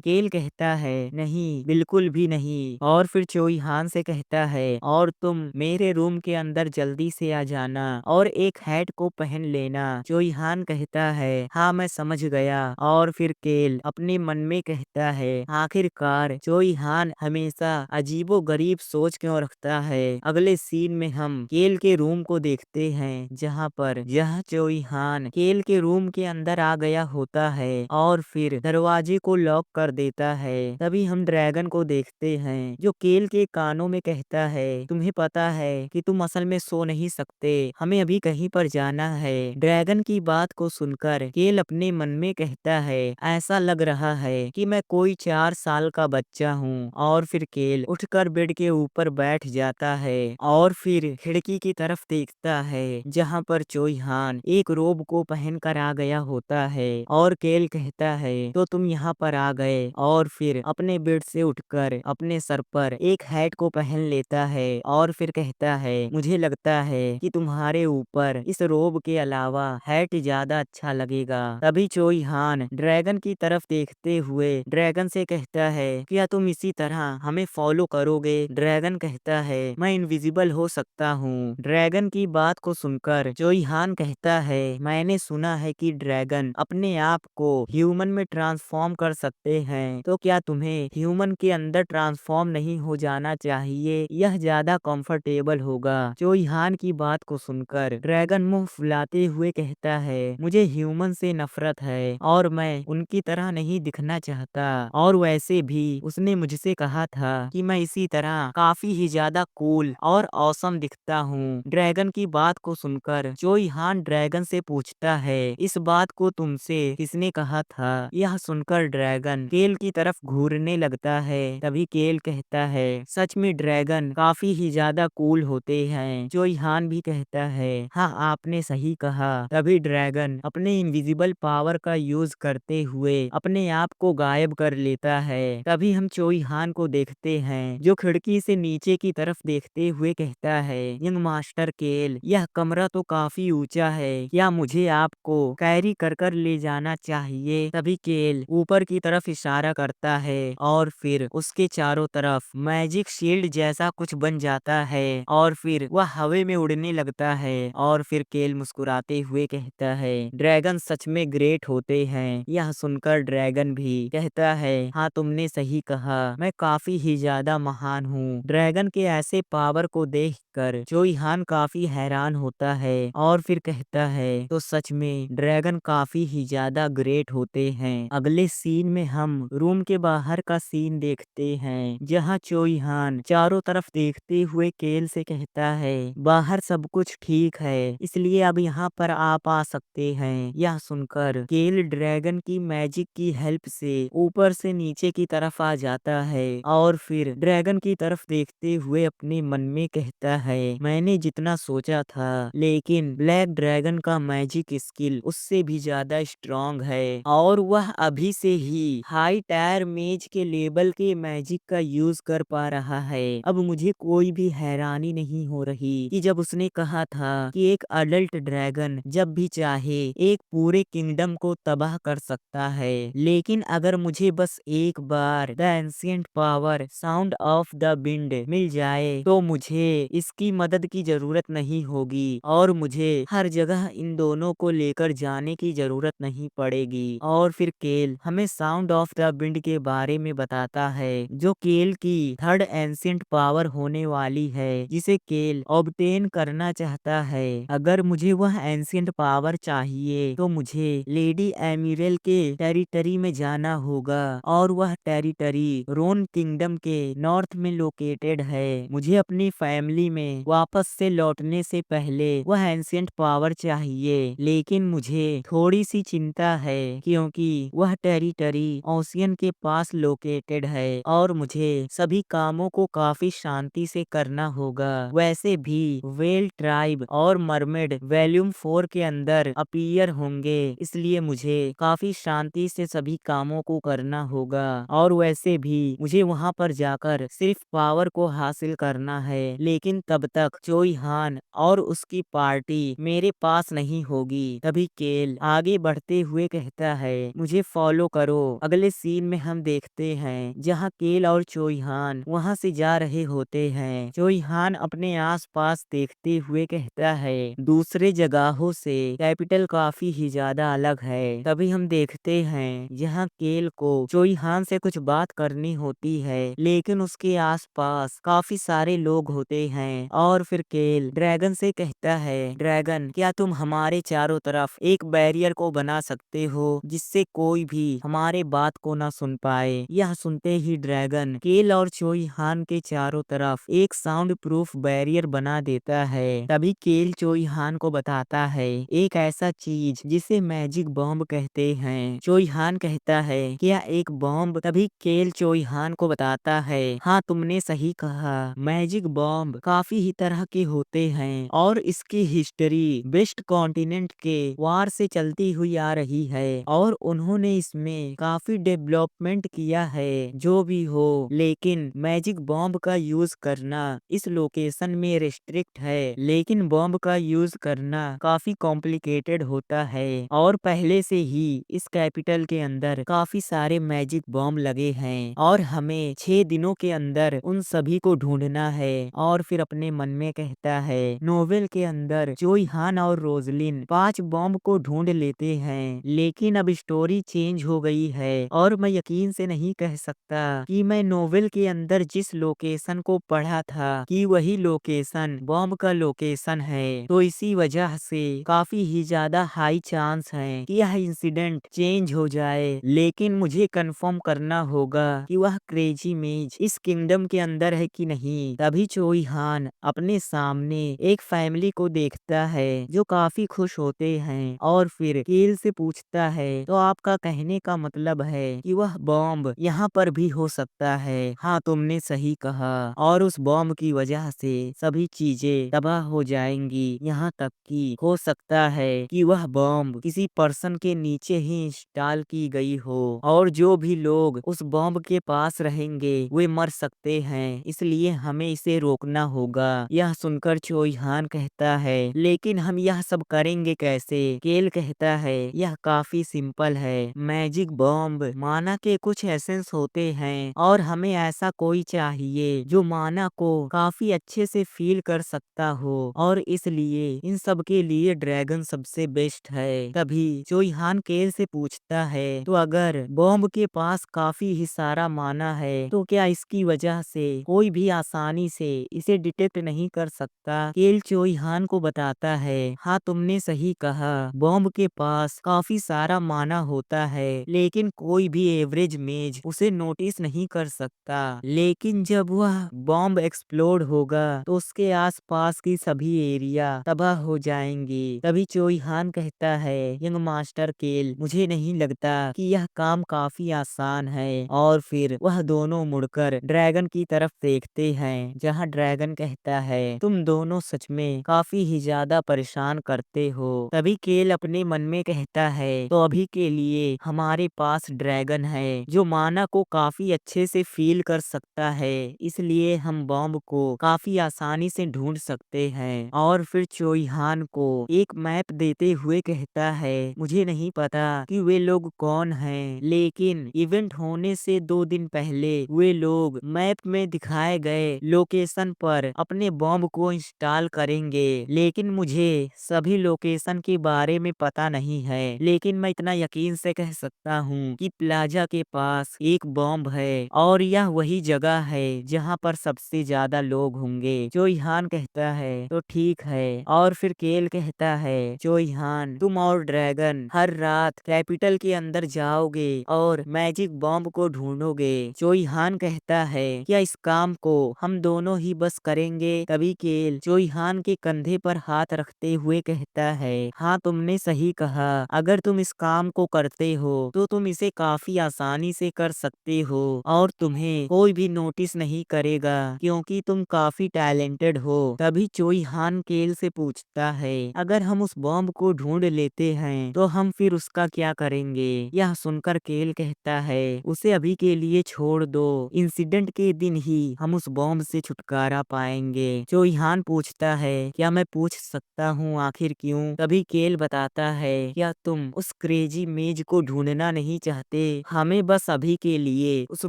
केल कहता है, नहीं बिल्कुल भी नहीं। और फिर चोई हान से कहता है, और तुम मेरे रूम के अंदर जल्दी से आ जाना और एक हैट को पहन लेना। चोई हान कहता है, हाँ मैं समझ गया। और फिर केल अपने मन में कहता है, आखिरकार चोई हान हमेशा अजीबो गरीब सोच क्यों रखता है। अगले सीन में हम केल के रूम को देखते हैं, जहाँ पर यह चोई हान केल के रूम के अंदर आ गया होता है और फिर दरवाजे को लॉक कर देता है। तभी हम ड्रैगन को देखते हैं, जो केल के कानों में कहता है, तुम्हें पता है कि तुम असल में सो नहीं सकते, हमें अभी कहीं पर जाना है। ड्रैगन की बात को सुनकर केल अपने मन में कहता है, ऐसा लग रहा है कि मैं कोई 4 साल का बच्चा हूँ। और फिर केल उठकर बेड के ऊपर बैठ जाता है और फिर खिड़की की तरफ देखता है, जहाँ पर चोई हान एक रोब को पहन कर आ गया होता है। और केल कहता है, तो तुम यहाँ पर आ गए। और फिर अपने बेड से उठकर अपने सर पर एक हैट को पहन लेता है और फिर कहता है, मुझे लगता है कि तुम्हारे ऊपर इस रोब के अलावा हैट ज्यादा अच्छा लगेगा। तभी चोई हान ड्रैगन की तरफ देखते हुए ड्रैगन से कहता है, क्या तुम इसी तरह हमें फॉलो करोगे? ड्रैगन कहता है, मैं इनविजिबल हो सकता हूँ। ड्रैगन की बात को सुनकर चोई हान कहता है, मैंने सुना है कि ड्रैगन अपने आप को ह्यूमन में ट्रांसफॉर्म कर सकते हैं, तो क्या तुम्हें ह्यूमन के अंदर ट्रांसफॉर्म नहीं हो जाना चाहिए? यह ज्यादा कंफर्टेबल होगा। चोई हान की बात को सुनकर ड्रैगन मुंह फुलाते हुए कहता है, मुझे ह्यूमन से नफरत है और मैं उनकी तरह नहीं दिखना चाहता। और वैसे भी उसने मुझसे कहा था कि मैं इसी तरह काफी ही ज्यादा कूल और औसम दिखता हूँ। ड्रैगन की बात को सुनकर चोई हान ड्रैगन से पूछता है, इस बात को तुमसे किसने कहा था? यह सुनकर ड्रैगन केल की तरफ घूरने लगता है। तभी केल कहता है, सच में ड्रैगन काफी ही ज्यादा कूल होते हैं। चोई हान भी कहता है, हाँ आपने सही कहा। तभी ड्रैगन अपने इनविजिबल पावर का यूज करते हुए अपने आप को गायब कर लेता है। तभी हम चोई हान को देखते हैं, जो खिड़की से नीचे की तरफ देखते हुए कहता है, यंग मास्टर केल, यह कमरा तो काफी ऊंचा है, क्या मुझे आपको कैरी कर कर ले जाना चाहिए? तभी केल ऊपर की तरफ इशारा करता है और फिर उसके चारों तरफ मैजिक शील्ड जैसा कुछ बन जाता है और फिर वह हवा में उड़ने लगता है। और फिर केल मुस्कुराते हुए कहता है, ड्रैगन सच में ग्रेट होते हैं। यह सुनकर ड्रैगन भी कहता है, हाँ तुमने सही कहा, मैं काफी ही ज्यादा महान हूँ। ड्रैगन के ऐसे पावर को देखकर चोई हान काफी हैरान होता है और फिर कहता है, तो सच में ड्रैगन काफी ही ज्यादा ग्रेट होते हैं। अगले सीन में हम रूम के बाहर का सीन देखते हैं, जहाँ चोई हान चारों तरफ देखते हुए केल से कहता है, बाहर सब कुछ ठीक है, इसलिए अब यहाँ पर आप आ सकते हैं। यह सुनकर केल ड्रैगन की मैजिक की हेल्प से ऊपर से नीचे की तरफ आ जाता है और फिर ड्रैगन की तरफ देखते हुए अपने मन में कहता है, मैंने जितना सोचा था, लेकिन लेकिन ब्लैक ड्रैगन का मैजिक स्किल उससे भी ज्यादा स्ट्रांग है और वह अभी से ही हाई टायर मेज के लेवल के मैजिक का यूज कर पा रहा है। अब मुझे कोई भी हैरानी नहीं हो रही कि जब उसने कहा था कि एक अडल्ट ड्रैगन जब भी चाहे एक पूरे किंगडम को तबाह कर सकता है, लेकिन अगर मुझे बस एक बार the ancient power sound of the wind मिल जाए तो मुझे इसकी मदद की जरूरत नहीं होगी और मुझे हर जगह इन दोनों को लेकर जाने की जरूरत नहीं पड़ेगी। और फिर केल हमें साउंड ऑफ द विंड के बारे में बताता है जो केल की थर्ड एंशिएंट पावर होने वाली है जिसे केल ऑब्टेन करना चाहता है। अगर मुझे वह एंशिएंट पावर चाहिए तो मुझे लेडी एमिरल के टेरिटरी में जाना होगा और वह टेरिटरी रोन किंगडम के नॉर्थ में लोकेटेड है। मुझे अपनी फैमिली में वापस से लौटने से पहले वह एंशिएंट पावर चाहिए, लेकिन मुझे थोड़ी सी चिंता है क्योंकि वह टेरिटरी ओशियन के पास लोकेटेड है और मुझे सभी कामों को काफी शांति से करना होगा। वैसे भी वेल ट्राइब और मरमेड वॉल्यूम 4 के अंदर अपीयर होंगे, इसलिए मुझे काफी शांति से सभी कामों को करना होगा। और वैसे भी मुझे वहां पर जाकर सिर्फ पावर को हासिल करना है, लेकिन तब तक चोई हान और उसकी पार्टी मेरे पास नहीं होगी। तभी केल आगे बढ़ते हुए कहता है मुझे फॉलो करो। अगले सीन में हम देखते हैं जहां केल और चोई हान वहां से जा रहे होते हैं। चोई हान अपने आसपास देखते हुए कहता है दूसरे जगहों से कैपिटल काफी ही ज्यादा अलग है। तभी हम देखते हैं जहां केल को चोई हान से कुछ बात करनी होती है, लेकिन उसके आसपास काफी सारे लोग होते हैं। और फिर केल ड्रैगन से कहता है ड्रैगन क्या तुम हमारे चारों तरफ एक बैरियर को बना सकते हो जिससे कोई भी हमारे बात को ना सुन पाए। यह सुनते ही ड्रैगन केल और चोई हान के चारों तरफ एक साउंड प्रूफ बैरियर बना देता है। तभी केल चोई हान को बताता है एक ऐसा चीज जिसे मैजिक बॉम्ब कहते हैं। चोई हान कहता है क्या एक बॉम्ब? तभी केल चोई हान को बताता है हाँ तुमने सही कहा, मैजिक बॉम्ब काफी ही तरह के होते हैं और इसकी हिस्ट्री वेस्ट कॉन्टिनेंट के वार से चलती हुई आ रही है और उन्होंने इसमें काफी डेवलपमेंट किया है। जो भी हो, लेकिन मैजिक बॉम्ब का यूज करना इस लोकेशन में रिस्ट्रिक्ट है, लेकिन बॉम्ब का यूज करना काफी कॉम्प्लिकेटेड होता है और पहले से ही इस कैपिटल के अंदर काफी सारे मैजिक बॉम्ब लगे हैं और हमें 6 दिनों के अंदर उन सभी को ढूंढना है। और फिर अपने मन में कहता है नोवेल के अंदर जोई हान और रोजलिन 5 बॉम्ब को ढूंढ लेते हैं, लेकिन अब स्टोरी चेंज हो गई है और मैं यकीन से नहीं कह सकता कि मैं नोवेल के अंदर जिस लोकेशन को पढ़ा था कि वही लोकेशन बॉम्ब का लोकेशन है। तो इसी वजह से काफी ही ज्यादा हाई चांस है कि यह इंसिडेंट चेंज हो जाए, लेकिन मुझे कंफर्म करना होगा कि वह क्रेजी मेज इस किंगडम के अंदर है कि नहीं। तभी चोई हान अपने सामने एक फैमिली को देखता है जो काफी खुश होते हैं और फिर केल से पूछता है तो आपका कहने का मतलब है कि वह बॉम्ब यहाँ पर भी हो सकता है? हाँ तुमने सही कहा और उस बॉम्ब की वजह से सभी चीजें तबाह हो जाएंगी, यहाँ तक कि हो सकता है कि वह बॉम्ब किसी पर्सन के नीचे ही इंस्टॉल की गई हो और जो भी लोग उस बॉम्ब के पास रहेंगे वे मर सकते हैं, इसलिए हमें इसे रोकना होगा। यह सुनकर चोई हान कहता है लेकिन हम यह सब करेंगे कैसे? केल कहता है यह काफी सिंपल है, मैजिक बॉम्ब माना के कुछ एसेंस होते हैं और हमें ऐसा कोई चाहिए जो माना को काफी अच्छे से फील कर सकता हो और इसलिए इन सब के लिए ड्रैगन सबसे बेस्ट है। तभी चोई हान केल से पूछता है तो अगर बॉम्ब के पास काफी ही सारा माना है तो क्या इसकी वजह से कोई भी आसानी से इसे डिटेक्ट नहीं कर सकता? केल चोई हान को बताता है हाँ तुमने सही कहा, बॉम्ब के पास काफी सारा माना होता है लेकिन कोई भी एवरेज मेज उसे नोटिस नहीं कर सकता, लेकिन जब वह बॉम्ब एक्सप्लोड होगा तो उसके आसपास की सभी एरिया तबाह हो जाएंगी। तभी चोई हान कहता है यंग मास्टर केल मुझे नहीं लगता कि यह काम काफी आसान है और फिर वह दोनों मुड़कर ड्रैगन की तरफ देखते हैं जहां ड्रैगन कहता है तुम दोनों सच में काफी ही ज्यादा परेशान करते हो। तभी केल अपने मन में कहता है, तो अभी के लिए हमारे पास ड्रैगन है जो माना को काफी अच्छे से फील कर सकता है, इसलिए हम बॉम्ब को काफी आसानी से ढूंढ सकते हैं। और फिर चोइहान को एक मैप देते हुए कहता है, मुझे नहीं पता कि वे लोग कौन हैं, लेकिन इवेंट होने से 2 दिन पहले वे लोग मैप में दिखाए गए लोकेशन पर अपने बॉम्ब को इंस्टॉल करेंगे। लेकिन मुझे सभी लोकेशन के बारे में पता नहीं है, लेकिन मैं इतना यकीन से कह सकता हूँ कि प्लाजा के पास एक बॉम्ब है और यह वही जगह है जहाँ पर सबसे ज्यादा लोग होंगे। चोइहान कहता है, तो ठीक है। और फिर केल कहता है, चोइहान तुम और ड्रैगन हर रात कैपिटल के अंदर जाओगे और मैजिक बॉम्ब को ढूंढोगे। चोइहान कहता है, क्या इस काम को हम दोनों ही बस करेंगे? तभी केल चोइहान के कंधे पर हाथ रखते हुए कहता है, हाँ तुमने सही कहा, अगर तुम इस काम को करते हो तो तुम इसे काफी आसानी से कर सकते हो और तुम्हें कोई भी नोटिस नहीं करेगा क्योंकि तुम काफी टैलेंटेड हो। तभी चोइहान केल से पूछता है, अगर हम उस बॉम्ब को ढूंढ लेते हैं तो हम फिर उसका क्या करेंगे? यह सुनकर केल कहता है, उसे अभी के लिए छोड़ दो, इंसिडेंट के दिन ही हम उस बॉम्ब से छुटकारा पाएंगे। चोइहान पूछता है, क्या मैं पूछ सकता हूँ आखिर क्यों? तभी केल बताता है, क्या तुम उस क्रेजी मेज को ढूंढना नहीं चाहते? हमें बस अभी के लिए उस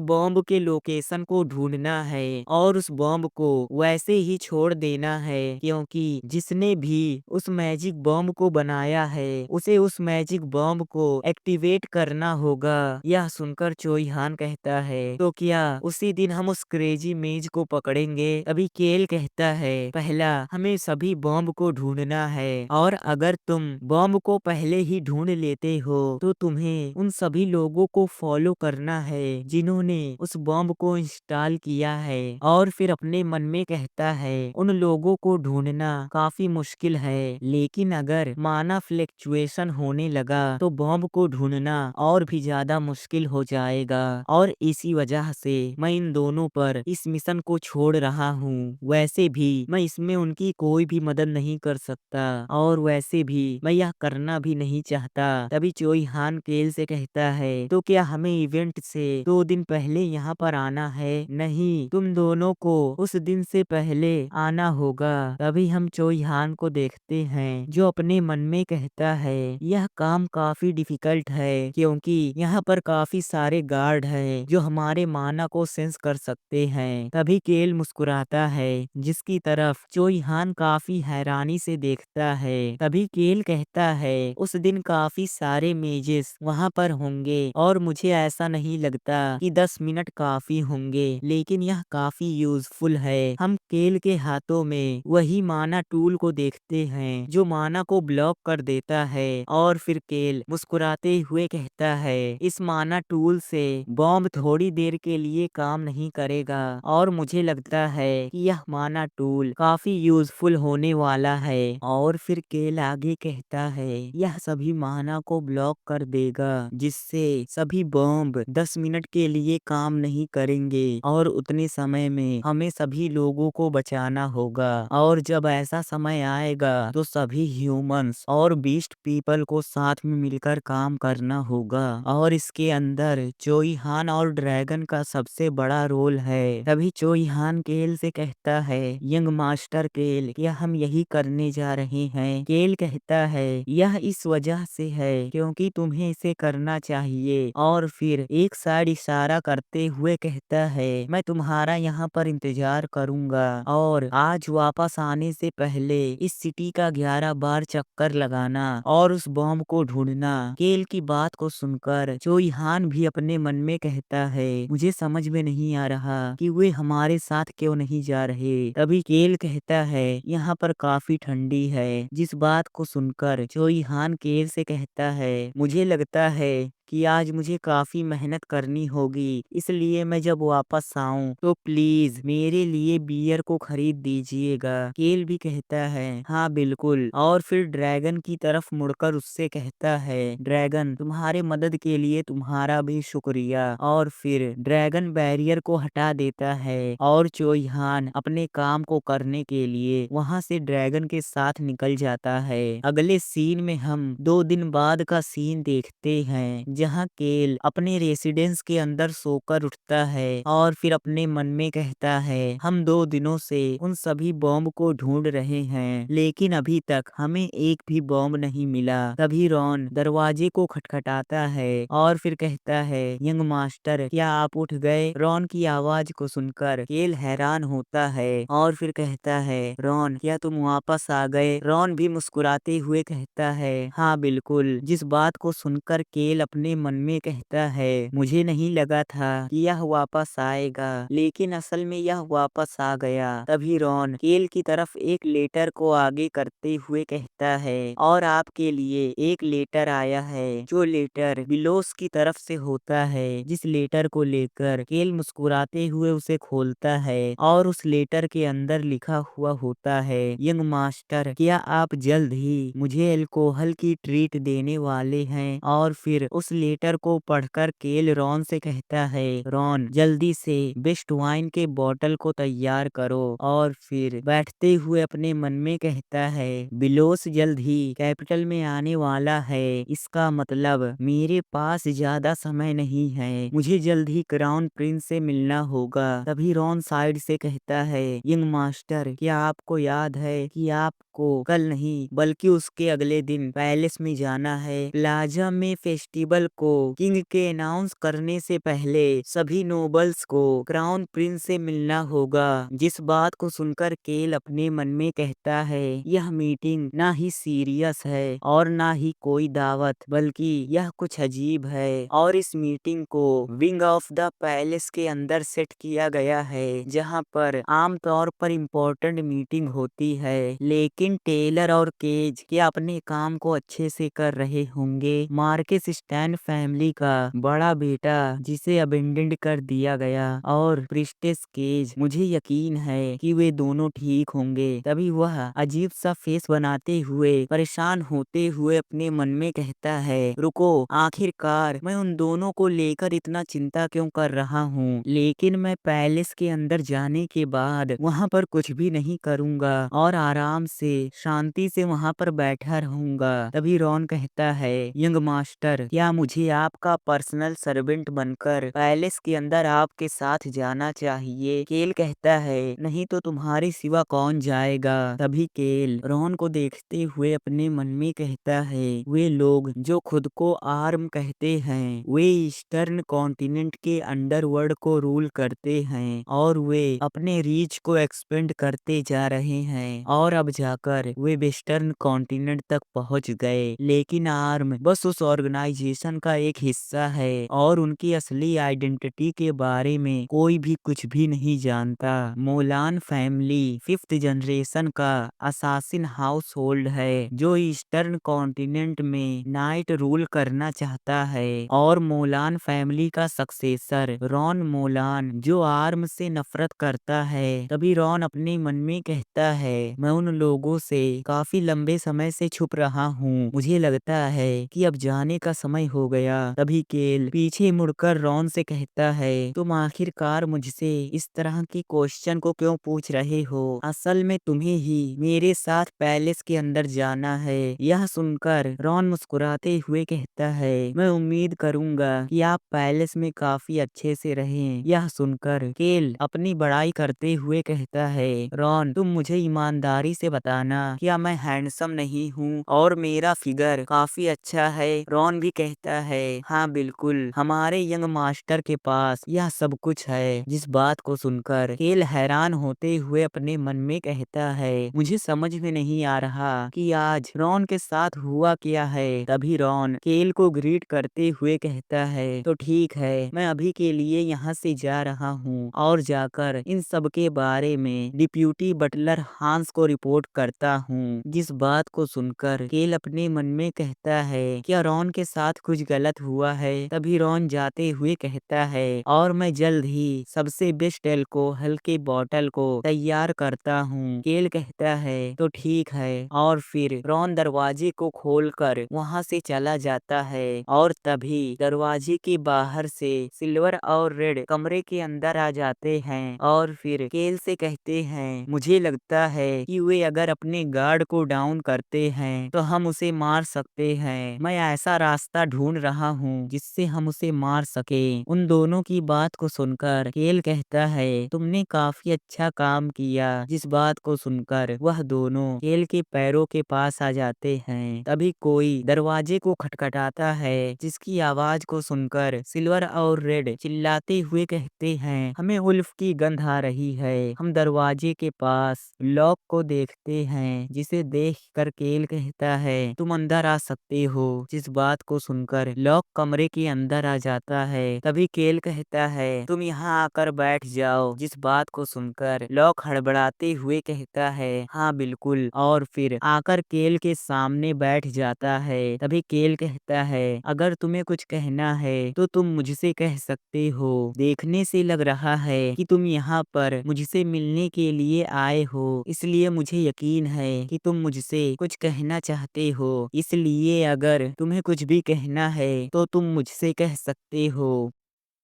बॉम्ब के लोकेशन को ढूंढना है और उस बॉम्ब को वैसे ही छोड़ देना है, क्योंकि जिसने भी उस मैजिक बॉम्ब को बनाया है उसे उस मैजिक बॉम्ब को एक्टिवेट करना होगा। यह सुनकर चोइहान कहता है, तो क्या उसी दिन हम उस क्रेजी मेज को पकड़ेंगे? अभी केल कहता है, पहला हमें सभी बॉम्ब को ढूंढना है और अगर तुम बॉम्ब को पहले ही ढूंढ लेते हो तो तुम्हें उन सभी लोगों को फॉलो करना है जिन्होंने उस बॉम्ब को इंस्टॉल किया है। और फिर अपने मन में कहता है, उन लोगों को ढूंढना काफी मुश्किल है, लेकिन अगर माना फ्लक्चुएशन होने लगा तो बॉम्ब को ढूंढना और भी ज्यादा मुश्किल हो जाएगा। और इसी वजह से मैं इन दोनों पर इस मिशन को छोड़ रहा हूँ। वैसे भी मैं इसमें उनकी कोई भी मदद नहीं कर सकता और वैसे भी मैं यह करना भी नहीं चाहता। तभी चोइहान केल से कहता है, तो क्या हमें इवेंट से 2 दिन पहले यहाँ पर आना है? नहीं, तुम दोनों को उस दिन से पहले आना होगा। तभी हम चोइहान को देखते हैं जो अपने मन में कहता है, यह काम काफी डिफिकल्ट है क्योंकि यहाँ पर काफी सारे गार्ड हैं जो हमारे माना को सेंस कर सकते हैं। तभी केल मुस्कुराता है जिसकी तरफ चोइहान काफी हैरानी से देखता है। तभी केल कहता है, उस दिन काफी सारे मेजेस वहाँ पर होंगे और मुझे ऐसा नहीं लगता कि 10 मिनट काफी होंगे, लेकिन यह काफी यूजफुल है। हम केल के हाथों में वही माना टूल को देखते हैं जो माना को ब्लॉक कर देता है और फिर केल मुस्कुराते हुए कहता है, इस माना टूल से बॉम्ब थोड़ी देर के लिए काम नहीं करेगा और मुझे लगता है कि यह माना टूल काफी यूजफुल होने वाला है। और फिर केल आगे कहता है, यह सभी माना को ब्लॉक कर देगा जिससे सभी बॉम्ब 10 मिनट के लिए काम नहीं करेंगे और उतने समय में हमें सभी लोगों को बचाना होगा। और जब ऐसा समय आएगा तो सभी ह्यूमंस और बीस्ट पीपल को साथ में मिलकर काम करना होगा और इसके अंदर चोइहान और ड्रैगन का सबसे बड़ा रोल है। तभी चोइहान केल से कहता है, यंग मास्टर केल, क्या हम यही करने जा रहे हैं? केल कहता है, यह इस वजह से है क्योंकि तुम्हें इसे करना चाहिए। और फिर एक साइड इशारा करते हुए कहता है, मैं तुम्हारा यहाँ पर इंतजार करूंगा और आज वापस आने से पहले इस सिटी का 11 बार चक्कर लगाना और उस बॉम्ब को ढूंढना। केल की बात को सुनकर चोइहान भी अपने मन में कहता है, मुझे समझ में नहीं आ रहा कि वे हमारे साथ क्यों नहीं जा रहे। तभी केल कहता है, यहाँ पर काफी ठंडी है। जिस बात को सुनकर चोइहान केल से कहता है, मुझे लगता है कि आज मुझे काफ़ी मेहनत करनी होगी, इसलिए मैं जब वापस आऊँ तो प्लीज़ मेरे लिए बियर को खरीद दीजिएगा। केल भी कहता है हाँ बिल्कुल, और फिर ड्रैगन की तरफ मुड़कर उससे कहता है ड्रैगन तुम्हारे मदद के लिए तुम्हारा भी शुक्रिया। और फिर ड्रैगन बैरियर को हटा देता है और चोइहान अपने काम को करने के लिए वहां से ड्रैगन के साथ निकल जाता है। अगले सीन में हम 2 दिन बाद का सीन देखते हैं जहां केल अपने रेसिडेंस के अंदर सोकर उठता है और फिर अपने मन में कहता है हम 2 दिनों से उन सभी बॉम्ब को ढूंढ रहे हैं, लेकिन अभी तक हमें एक भी बॉम्ब नहीं मिला। तभी रॉन दरवाजे को खटखटाता है और फिर कहता है यंग मास्टर क्या आप उठ गए? रॉन की आवाज को सुनकर केल हैरान होता है और फिर कहता है रॉन क्या तुम वापस आ गए? रॉन भी मुस्कुराते हुए कहता है हाँ बिल्कुल। जिस बात को सुनकर केल अपने मन में कहता है मुझे नहीं लगा था कि यह वापस आएगा, लेकिन असल में यह वापस आ गया। तभी रॉन केल की तरफ एक लेटर को आगे करते हुए कहता है और आपके लिए एक लेटर आया है, जो लेटर बिलोस की तरफ से होता है। जिस लेटर को लेकर केल मुस्कुराते हुए उसे खोलता है और उस लेटर के अंदर लिखा हुआ होता है यंग मास्टर क्या आप जल्द ही मुझे अल्कोहल की ट्रीट देने वाले हैं? और फिर उस लेटर को पढ़कर केल रॉन से कहता है रॉन जल्दी से बेस्ट वाइन के बोतल को तैयार करो। और फिर बैठते हुए अपने मन में कहता है बिलोस जल्द ही कैपिटल में आने वाला है, इसका मतलब मेरे पास ज्यादा समय नहीं है, मुझे जल्द ही क्राउन प्रिंस से मिलना होगा। तभी रॉन साइड से कहता है यंग मास्टर क्या आपको याद है कि आपको कल नहीं बल्कि उसके अगले दिन पैलेस में जाना है? प्लाजा में फेस्टिवल को किंग के अनाउंस करने से पहले सभी नोबल्स को क्राउन प्रिंस से मिलना होगा। जिस बात को सुनकर केल अपने मन में कहता है यह मीटिंग ना ही सीरियस है और ना ही कोई दावत, बल्कि यह कुछ अजीब है और इस मीटिंग को विंग ऑफ द पैलेस के अंदर सेट किया गया है, जहां पर आमतौर पर इम्पोर्टेंट मीटिंग होती है। लेकिन टेलर और केज क्या अपने काम को अच्छे से कर रहे होंगे? मार्केस स्टैन फैमिली का बड़ा बेटा जिसे अबेंडेंड कर दिया गया और प्रिस्टेस केज, मुझे यकीन है कि वे दोनों ठीक होंगे। तभी वह अजीब सा फेस बनाते हुए परेशान होते हुए अपने मन में कहता है रुको, आखिरकार मैं उन दोनों को लेकर इतना चिंता क्यों कर रहा हूँ? लेकिन मैं पैलेस के अंदर जाने के बाद वहाँ पर कुछ भी नहीं करूँगा और आराम से शांति से वहाँ पर बैठा रहूंगा। तभी रॉन कहता है यंग मास्टर क्या मुझे आपका पर्सनल सर्वेंट बनकर पैलेस के अंदर आपके साथ जाना चाहिए? केल कहता है नहीं तो तुम्हारे सिवा कौन जाएगा? तभी केल रॉन को देखते हुए अपने मन में कहता है वे लोग जो खुद को आर्म कहते हैं वे ईस्टर्न कॉन्टिनेंट के अंडरवर्ल्ड को रूल करते हैं और वे अपने रीच को एक्सपेंड करते जा रहे हैं और अब जाकर वे वेस्टर्न कॉन्टिनेंट तक पहुंच गए। लेकिन आर्म बस उस ऑर्गेनाइजेशन का एक हिस्सा है और उनकी असली आइडेंटिटी के बारे में कोई भी कुछ भी नहीं जानता। मोलान फैमिली 5th जनरेशन का असासिन हाउस होल्ड है जो ईस्टर्न कॉन्टिनेंट में नाइट रूल करना चाहता है और मोलान फैमिली का सक्सेसर रॉन मोलान जो आर्म से नफरत करता है। तभी रॉन अपने मन में कहता है मैं उन लोगों से काफी लंबे समय से छुप रहा हूँ, मुझे लगता है कि अब जाने का समय हो गया। तभी केल पीछे मुड़कर रॉन से कहता है तुम आखिरकार मुझसे इस तरह की क्वेश्चन को क्यों पूछ रहे हो? असल में तुम्हें ही मेरे साथ पैलेस के अंदर जाना है। यह सुनकर रॉन मुस्कुराते हुए कहता है मैं उम्मीद करूंगा कि आप पैलेस में काफी अच्छे से रहें। यह सुनकर केल अपनी बड़ाई करते हुए कहता है रॉन तुम मुझे ईमानदारी से बताना क्या मैं हैंडसम नहीं हूँ और मेरा फिगर काफी अच्छा है? रॉन भी कहता है हाँ बिल्कुल, हमारे यंग मास्टर के पास यह सब कुछ है। जिस बात को सुनकर केल हैरान होते हुए अपने मन में कहता है मुझे समझ में नहीं आ रहा कि आज रॉन के साथ हुआ क्या है। तभी रॉन केल को ग्रीट करते हुए कहता है तो ठीक है, मैं अभी के लिए यहाँ से जा रहा हूँ और जाकर इन सब के बारे में डिप्यूटी बटलर हांस को रिपोर्ट करता हूँ। जिस बात को सुनकर केल अपने मन में कहता है क्या रॉन के साथ कुछ कुछ गलत हुआ है। तभी रॉन जाते हुए कहता है और मैं जल्द ही सबसे बेस्ट अल्कोहल के बॉटल को तैयार करता हूँ। केल कहता है तो ठीक है, और फिर रॉन दरवाजे को खोलकर वहाँ से चला जाता है और तभी दरवाजे के बाहर से सिल्वर और रेड कमरे के अंदर आ जाते हैं और फिर केल से कहते हैं मुझे लगता है कि वे अगर अपने गार्ड को डाउन करते हैं तो हम उसे मार सकते हैं। मैं ऐसा रास्ता ढूंढ रहा हूँ जिससे हम उसे मार सके। उन दोनों की बात को सुनकर केल कहता है तुमने काफी अच्छा काम किया। जिस बात को सुनकर वह दोनों केल के पैरों के पास आ जाते हैं। तभी कोई दरवाजे को खटखटाता है, जिसकी आवाज को सुनकर सिल्वर और रेड चिल्लाते हुए कहते हैं हमें उल्फ की गंध आ रही है। हम दरवाजे के पास लॉक को देखते हैं, जिसे देख कर केल कहता है तुम अंदर आ सकते हो। जिस बात को सुनकर लॉक कमरे के अंदर आ जाता है। तभी केल कहता है तुम यहाँ आकर बैठ जाओ। जिस बात को सुनकर लॉक हड़बड़ाते हुए कहता है हाँ बिल्कुल, और फिर आकर केल के सामने बैठ जाता है। तभी केल कहता है अगर तुम्हें कुछ कहना है तो तुम मुझसे कह सकते हो। देखने से लग रहा है कि तुम यहाँ पर मुझसे मिलने के लिए आए हो, इसलिए मुझे यकीन है कि तुम मुझसे कुछ कहना चाहते हो। इसलिए अगर तुम्हें कुछ भी कहना है तो तुम मुझसे कह सकते हो।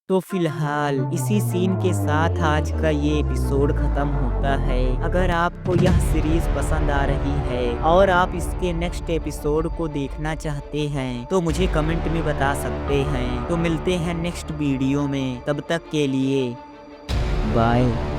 तो फिलहाल इसी सीन के साथ आज का ये एपिसोड खत्म होता है। अगर आपको यह सीरीज पसंद आ रही है और आप इसके नेक्स्ट एपिसोड को देखना चाहते हैं तो मुझे कमेंट में बता सकते हैं। तो मिलते हैं नेक्स्ट वीडियो में, तब तक के लिए बाय।